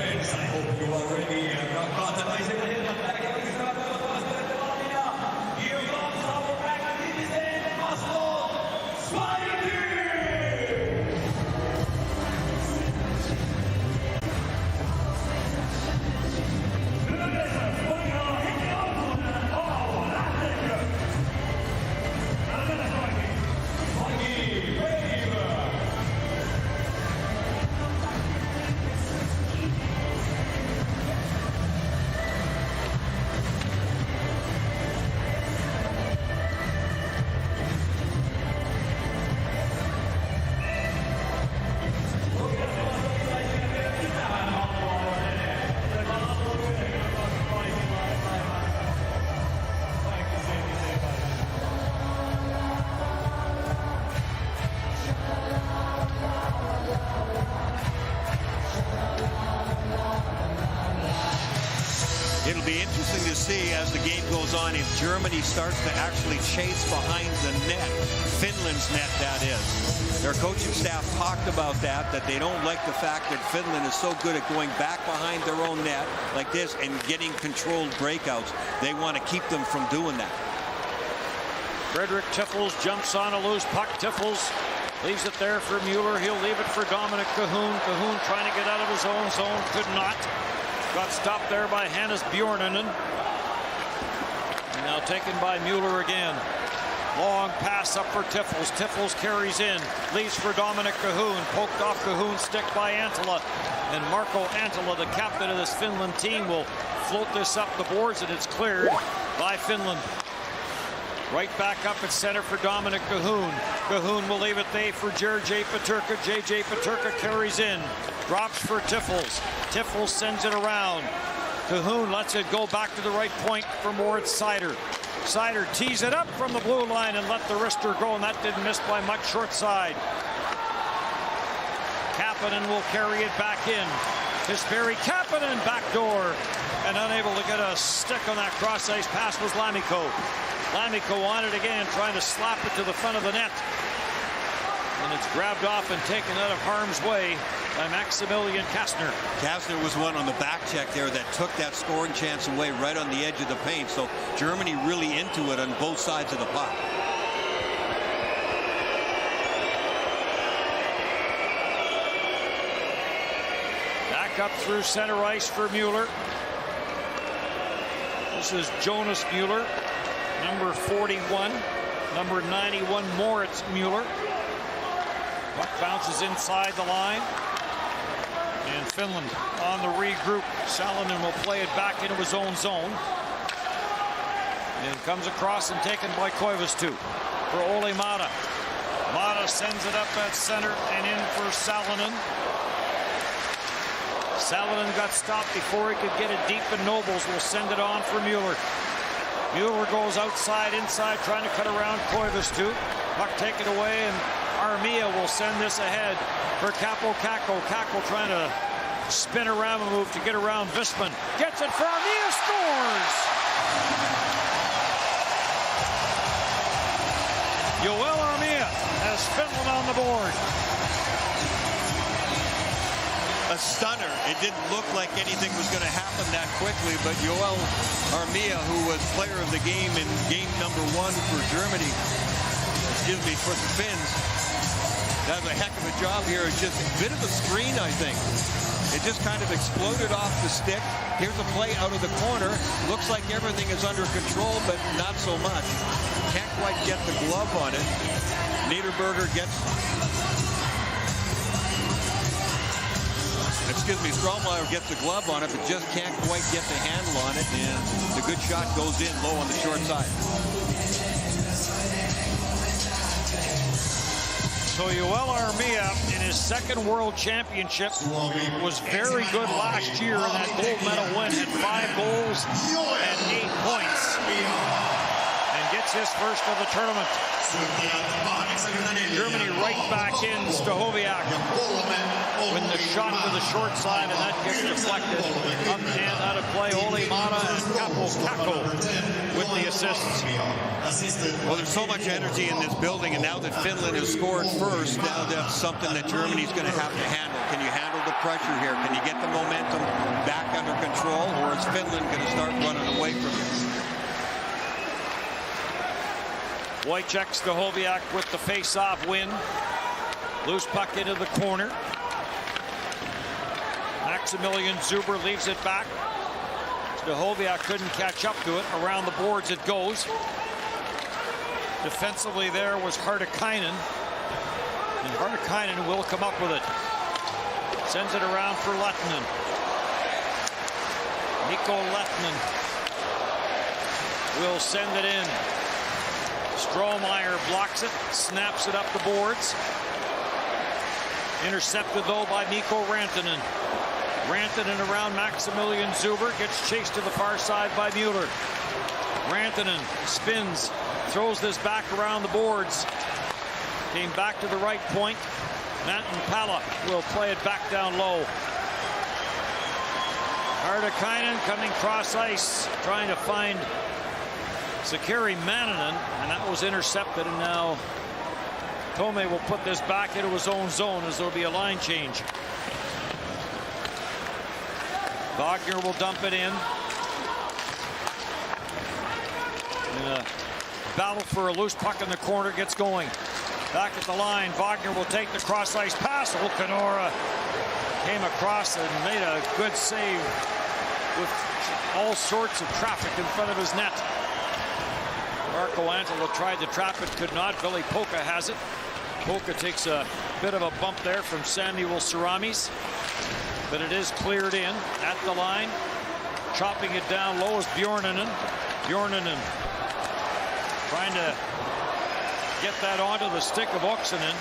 It'll be interesting to see as the game goes on if Germany starts to actually chase behind the net, Finland's net that is. Their coaching staff talked about that they don't like the fact that Finland is so good at going back behind their own net like this and getting controlled breakouts. They want to keep them from doing that. Frederick Tiffels jumps on a loose puck. Tiffels leaves it there for Mueller. He'll leave it for Dominic Cahoon. Cahoon trying to get out of his own zone. Could not. Got stopped there by Hannes Bjornanen. Now taken by Mueller again. Long pass up for Tiffels. Tiffels carries in. Leaves for Dominic Cahoon. Poked off Cahoon's stick by Antila. And Marco Antila, the captain of this Finland team, will float this up the boards, and it's cleared by Finland. Right back up at center for Dominic Cahoon. Cahoon will leave it there for J.J. Peterka. J.J. Peterka carries in. Drops for Tiffels. Tiffels sends it around. Cahoon lets it go back to the right point for Moritz Seider. Seider tees it up from the blue line and let the wrister go, and that didn't miss by much short side. Kapanen will carry it back in. Kasperi Kapanen backdoor, and unable to get a stick on that cross ice pass was Lammikko. Lammikko on it again, trying to slap it to the front of the net. And it's grabbed off and taken out of harm's way by Maximilian Kastner. Kastner was one on the back check there that took that scoring chance away right on the edge of the paint. So Germany really into it on both sides of the puck. Back up through center ice for Mueller. This is Jonas Mueller, number 41, number 91 Moritz Mueller. Puck bounces inside the line. And Finland on the regroup. Salonen will play it back into his own zone. And comes across and taken by Koivisto for Ole Mata. Mata sends it up at center and in for Salonen. Salonen got stopped before he could get it deep, and Nobles will send it on for Mueller. Mueller goes outside, inside, trying to cut around Koivisto. Puck taken away, and Armia will send this ahead for Capo Kakko. Kakko trying to spin around and move to get around Visman. Gets it for Armia, scores! Yoel Armia has Finland on the board. A stunner. It didn't look like anything was going to happen that quickly, but Yoel Armia, who was player of the game in game number 1 for Germany, excuse me, for the Finns. Does a heck of a job here. It's just a bit of a screen, I think. It just kind of exploded off the stick. Here's a play out of the corner. Looks like everything is under control, but not so much. Can't quite get the glove on it. Niederberger gets... Excuse me, Strohmeyer gets the glove on it, but just can't quite get the handle on it, and the good shot goes in low on the short side. So Yoel Armia in his second World Championship was very good last year in that gold medal win, had 5 goals and 8 points, and gets his first of the tournament. Germany right back in Stahoviak when the shot to the short side, and that gets deflected. Up and out of play, Ole Mata and Kako with the assists. Well, there's so much energy in this building, and now that Finland has scored first, now that's something that Germany's going to have to handle. Can you handle the pressure here? Can you get the momentum back under control, or is Finland going to start running away from you? Wojciech Stahoviak with the face-off win. Loose puck into the corner. Maximilian Zuber leaves it back. Stahoviak couldn't catch up to it. Around the boards it goes. Defensively there was Hartikainen. And Hartikainen will come up with it. Sends it around for Lehtinen. Mikko Lehtinen will send it in. Strohmeyer blocks it, snaps it up the boards. Intercepted, though, by Mikko Rantanen. Rantanen around Maximilian Zuber, gets chased to the far side by Mueller. Rantanen spins, throws this back around the boards. Came back to the right point. Manton Pala will play it back down low. Hartikainen coming cross ice, trying to find Sakari Mannanen, and that was intercepted, and now Tome will put this back into his own zone as there'll be a line change. Wagner will dump it in. And a battle for a loose puck in the corner gets going. Back at the line, Wagner will take the cross ice pass. Okanora came across and made a good save with all sorts of traffic in front of his net. Marco Antila tried to trap it, could not. Billy Polka has it. Polka takes a bit of a bump there from Samuel Saramis, but it is cleared in at the line. Chopping it down low is Bjornanen. Bjornanen trying to get that onto the stick of Oksanen,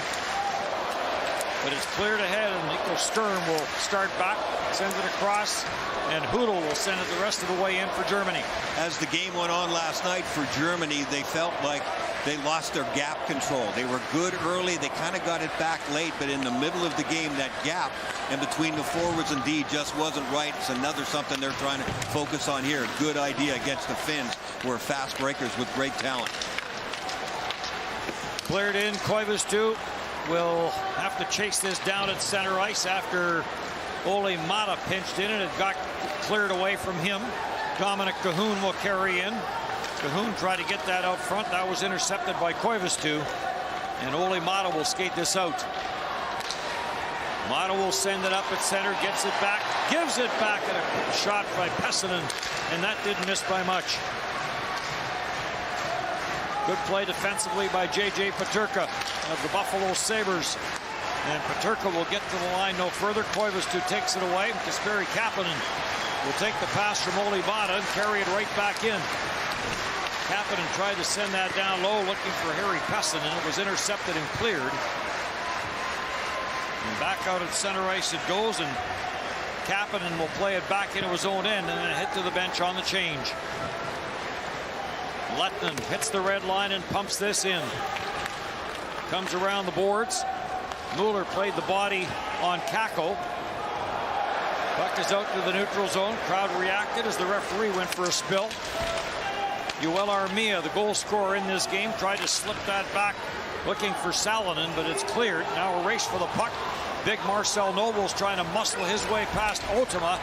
but it's cleared ahead, and Nico Sturm will start back, sends it across, and Hudel will send it the rest of the way in for Germany. As the game went on last night for Germany, they felt like they lost their gap control. They were good early. They kind of got it back late, but in the middle of the game, that gap in between the forwards and D just wasn't right. It's another something they're trying to focus on here. Good idea against the Finns, who are fast breakers with great talent. Cleared in. Koivisto will have to chase this down at center ice after Ole Mata pinched in, and it got cleared away from him. Dominic Cahoon will carry in. Cahoon tried to get that out front. That was intercepted by Koivisto, and Ole Mata will skate this out. Mata will send it up at center, gets it back, gives it back, and a shot by Pessinen, and that didn't miss by much. Good play defensively by J.J. Peterka of the Buffalo Sabres. And Peterka will get to the line no further. Koivisto takes it away. Kasperi Kapanen will take the pass from Ole Mata and carry it right back in. Kapanen tried to send that down low, looking for Harry Pessinen. It was intercepted and cleared. And back out at center ice it goes, and Kapanen will play it back into his own end and then hit to the bench on the change. Lehtinen hits the red line and pumps this in. Comes around the boards. Mueller played the body on Kako. Puck is out to the neutral zone. Crowd reacted as the referee went for a spill. Yoel Armia, the goal scorer in this game, tried to slip that back looking for Salonen, but it's cleared. Now a race for the puck. Big Marcel Noble's trying to muscle his way past Ultima.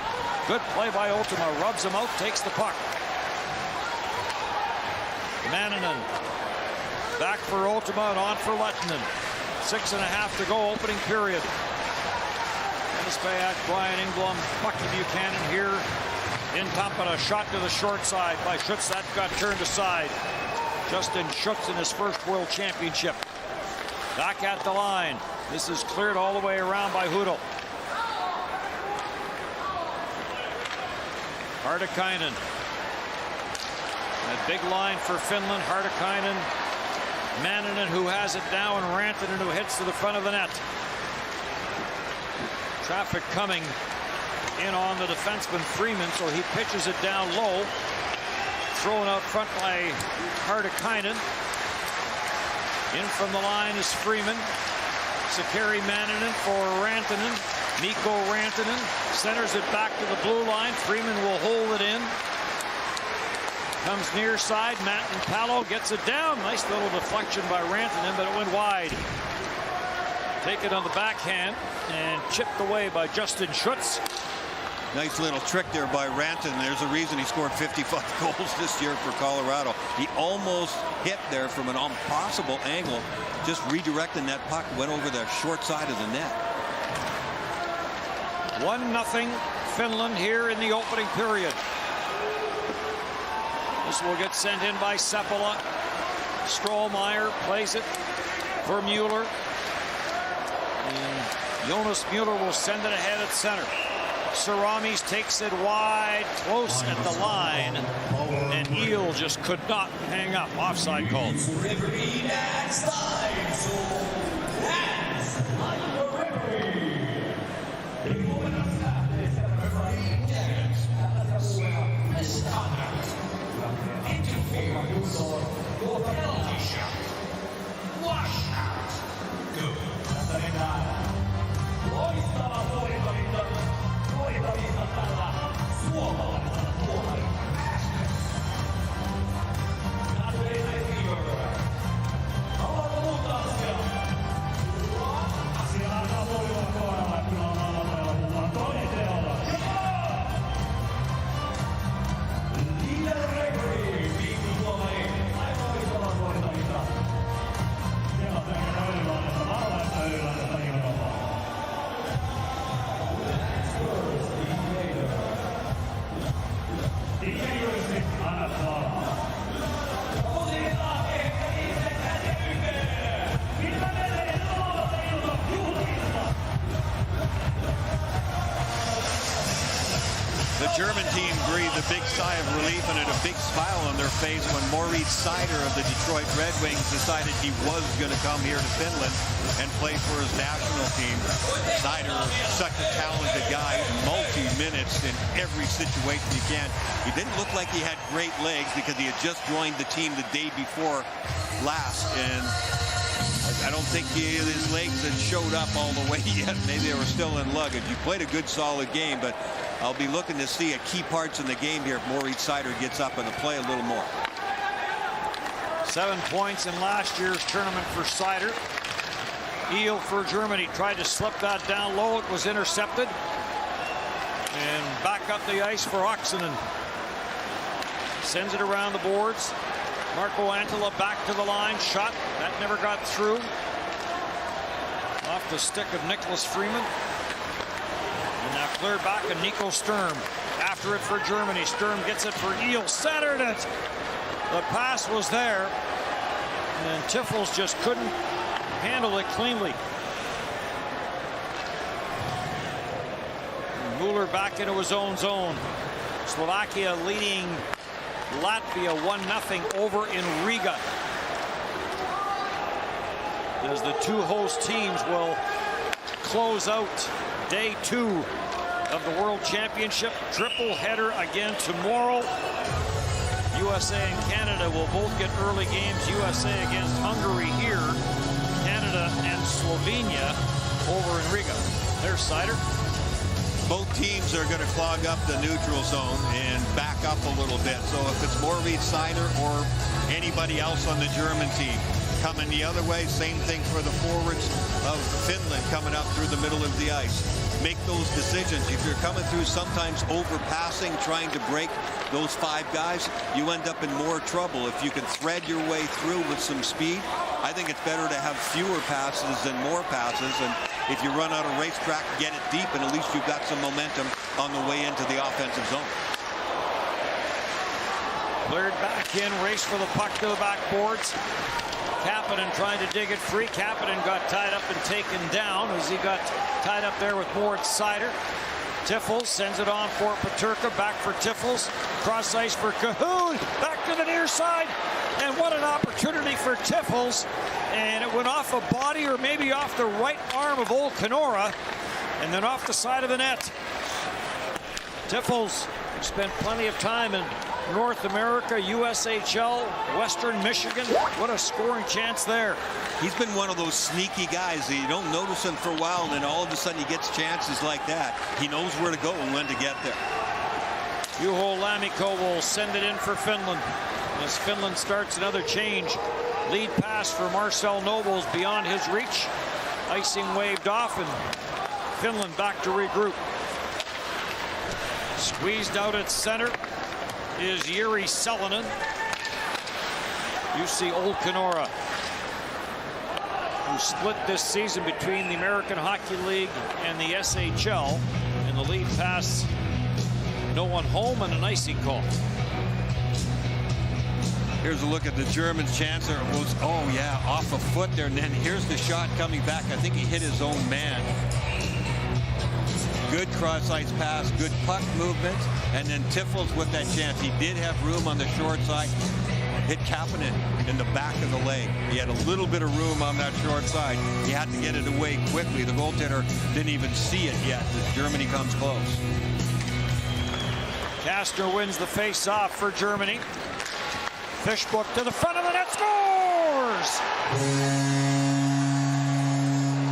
Good play by Ultima. Rubs him out, takes the puck. Mannanen Back for Ultima and on for Lettinen. 6.5 to go, opening period. Dennis Brian Engblom, Bucky Buchanan here in Tampere. Shot to the short side by Schutz. That got turned aside. Justin Schutz in his first World Championship. Back at the line. This is cleared all the way around by Hudel. Hartikainen. A big line for Finland. Hartikainen, Manninen, who has it now, and Rantanen, who hits to the front of the net. Traffic coming in on the defenseman Freeman, so he pitches it down low. Thrown out front by Hartikainen. In from the line is Freeman. Sakari Manninen for Rantanen. Mikko Rantanen centers it back to the blue line. Freeman will hold it in. Comes near side. Matten Palo gets it down. Nice little deflection by Rantanen, but it went wide. Taken on the backhand and chipped away by Justin Schutz. Nice little trick there by Rantanen. There's a reason he scored 55 goals this year for Colorado. He almost hit there from an impossible angle. Just redirecting that puck, went over the short side of the net. 1-0 Finland here in the opening period. This will get sent in by Seppala. Strohmeyer plays it for Mueller. And Jonas Mueller will send it ahead at center. Saramis takes it wide, close at the line, and Eel just could not hang up. Offside called. German team breathed a big sigh of relief and had a big smile on their face when Moritz Seider of the Detroit Red Wings decided he was going to come here to Finland and play for his national team. Seider, such a talented guy, multi-minutes in every situation he can. He didn't look like he had great legs because he had just joined the team the day before last, and I don't think his legs had showed up all the way yet. Maybe they were still in luggage. He played a good, solid game, but I'll be looking to see at key parts in the game here if Moritz Seider gets up and to play a little more. 7 points in last year's tournament for Seider. Eel for Germany tried to slip that down low. It was intercepted. And back up the ice for Oksanen. Sends it around the boards. Marco Antila back to the line. Shot. That never got through. Off the stick of Nicholas Freeman. And now cleared back, and Nico Sturm after it for Germany. Sturm gets it for Eel. Centered it. The pass was there. And Tiffels just couldn't handle it cleanly. Mueller back into his own zone. Slovakia leading Latvia 1-0 over in Riga. As the two host teams will close out day 2 of the World Championship. Triple header again tomorrow. USA and Canada will both get early games. USA against Hungary here. Canada and Slovenia over in Riga. There's Seider. Both teams are going to clog up the neutral zone and back up a little bit. So if it's Moritz Seider or anybody else on the German team coming the other way, same thing for the forwards of Finland coming up through the middle of the ice. make those decisions. If you're coming through sometimes overpassing, trying to break those 5 guys, you end up in more trouble. If you can thread your way through with some speed, I think it's better to have fewer passes than more passes. And if you run out of racetrack, get it deep, and at least you've got some momentum on the way into the offensive zone. Cleared back in, race for the puck to the backboards. Kapanen trying to dig it free. Kapanen got tied up and taken down as he got tied up there with Moritz Seider. Tiffels sends it on for Peterka. Back for Tiffels. Cross ice for Cahoon. Back to the near side. And what an opportunity for Tiffels. And it went off a body or maybe off the right arm of Old Kenora. And then off the side of the net. Tiffels spent plenty of time in North America, USHL, Western Michigan. What a scoring chance there. He's been one of those sneaky guys that you don't notice him for a while, and then all of a sudden he gets chances like that. He knows where to go and when to get there. Juho Lammikko will send it in for Finland as Finland starts another change. Lead pass for Marcel Nobles beyond his reach. Icing waved off, and Finland back to regroup. Squeezed out at center is Jiri Salonen. You see Old Kenora, who split this season between the American Hockey League and the SHL. And the lead pass, no one home, and an icing call. Here's a look at the Germans' chance. There was, oh yeah, off a foot there. And then here's the shot coming back. I think he hit his own man. Good cross-ice pass, good puck movement, and then Tiffels with that chance. He did have room on the short side. Hit Kapanen in the back of the leg. He had a little bit of room on that short side. He had to get it away quickly. The goaltender didn't even see it yet as Germany comes close. Kastner wins the face-off for Germany. Fishbook to the front of the net, scores!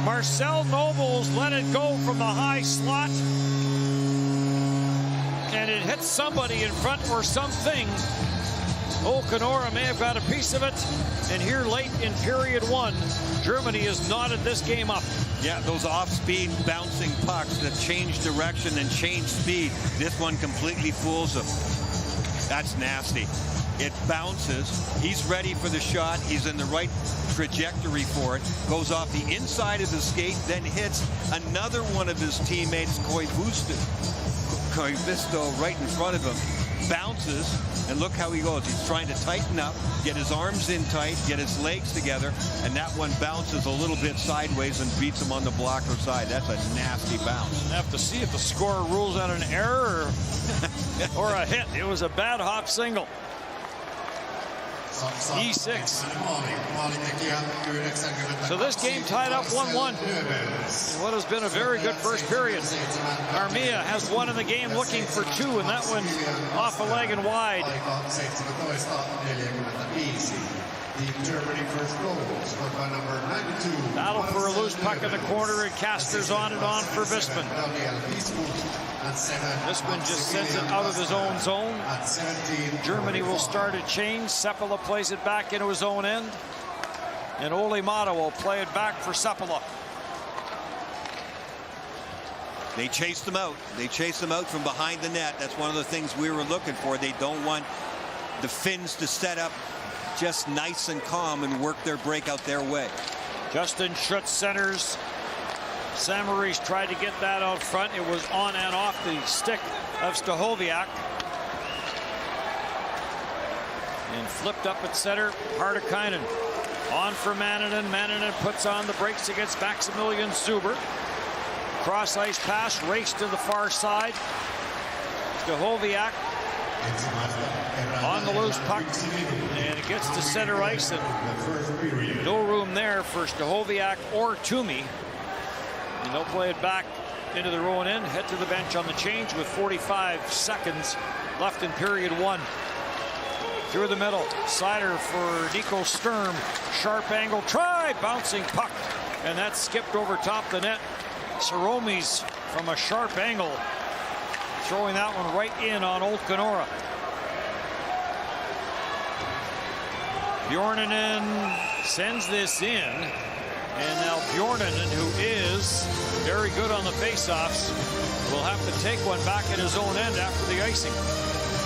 Marcel Nobles let it go from the high slot, and it hit somebody in front or something. Old Kenora may have got a piece of it, and here late in period 1, Germany has knotted this game up. Yeah, those off-speed bouncing pucks that change direction and change speed. This one completely fools them. That's nasty. It bounces. He's ready for the shot. He's in the right trajectory for it. Goes off the inside of the skate, then hits another one of his teammates, Koivisto, right in front of him. Bounces, and look how he goes. He's trying to tighten up, get his arms in tight, get his legs together, and that one bounces a little bit sideways and beats him on the blocker side. That's a nasty bounce. Have to see if the scorer rules out an error or a hit. It was a bad hop single. E6. So this game tied up 1-1 in what has been a very good first period. Armia has one in the game, looking for 2, and that one off a leg and wide. Battle for a loose puck in the corner, and Kastner's on and on for Visman. Visman just sends it out of his own zone. Germany will start a change. Seppala plays it back into his own end, and Olli Mata will play it back for Seppala. They chased them out. They chased them out from behind the net. That's one of the things we were looking for. They don't want the Finns to set up just nice and calm and work their breakout their way. Justin Schutz centers. Samaris tried to get that out front. It was on and off the stick of Stahoviak. And flipped up at center. Hartikainen on for Manninen. Manninen puts on the brakes against Maximilian Zuber. Cross ice pass, race to the far side. Stahoviak on the loose puck, and it gets to center ice, and no room there for Stahoviak or Toomey. And they'll play it back into their own end, head to the bench on the change with 45 seconds left in period 1. Through the middle, Seider for Nico Sturm. Sharp angle try, bouncing puck, and that skipped over top the net. Soromis from a sharp angle, throwing that one right in on Old Kenora. Bjorninen sends this in. And now Bjornen, who is very good on the faceoffs, will have to take one back at his own end after the icing.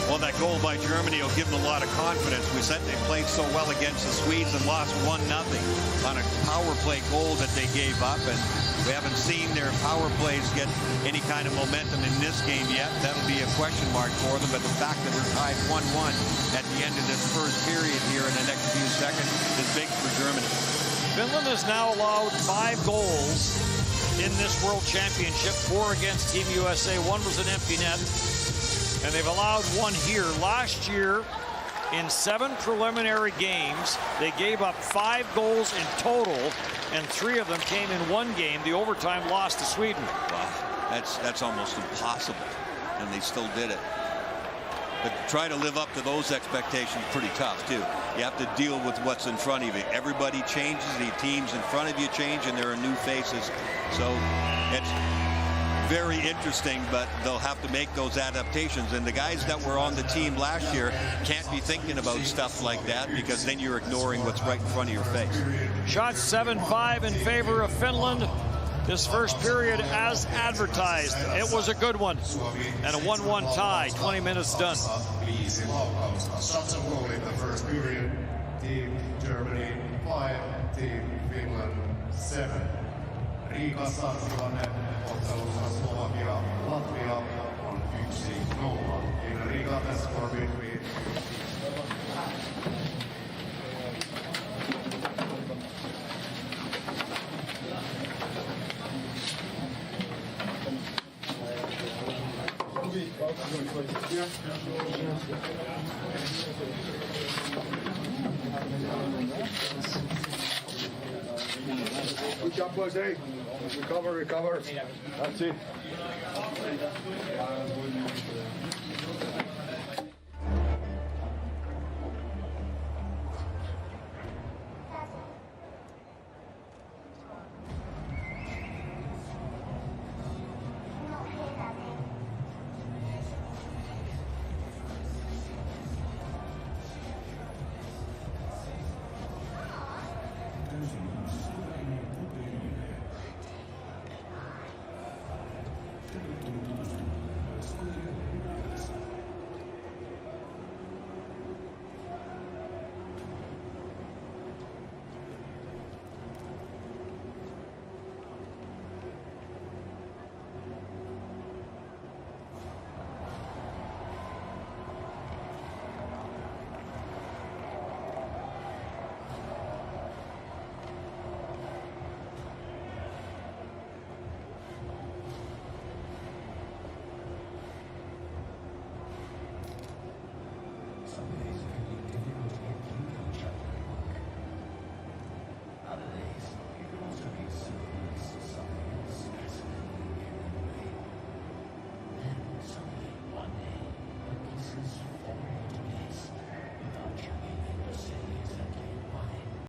Well, that goal by Germany will give them a lot of confidence. We said they played so well against the Swedes and lost 1-0 on a power play goal that they gave up. And we haven't seen their power plays get any kind of momentum in this game yet. That'll be a question mark for them. But the fact that they're tied 1-1 at the end of this first period here in the next few seconds is big for Germany. Finland has now allowed 5 goals in this World Championship, 4 against Team USA. 1 was an empty net. And they've allowed 1 here. Last year, in 7 preliminary games, they gave up 5 goals in total, and 3 of them came in 1 game, the overtime loss to Sweden. Wow, that's almost impossible, and they still did it. But to try to live up to those expectations, pretty tough, too. You have to deal with what's in front of you. Everybody changes, the teams in front of you change, and there are new faces. So it's very interesting, but they'll have to make those adaptations. And the guys that were on the team last year can't be thinking about stuff like that, because then you're ignoring what's right in front of your face. Shot 7-5 in favor of Finland. This first period as advertised. It was a good one. And a 1-1 tie. 20 minutes done. Shots on goal in the first period. Team Germany 5, Team Finland 7. Riikassa tilanne ottelussa Slovakia Latvia on 1-0. In Riga the score between Good job, boys, hey. Recover. That's it.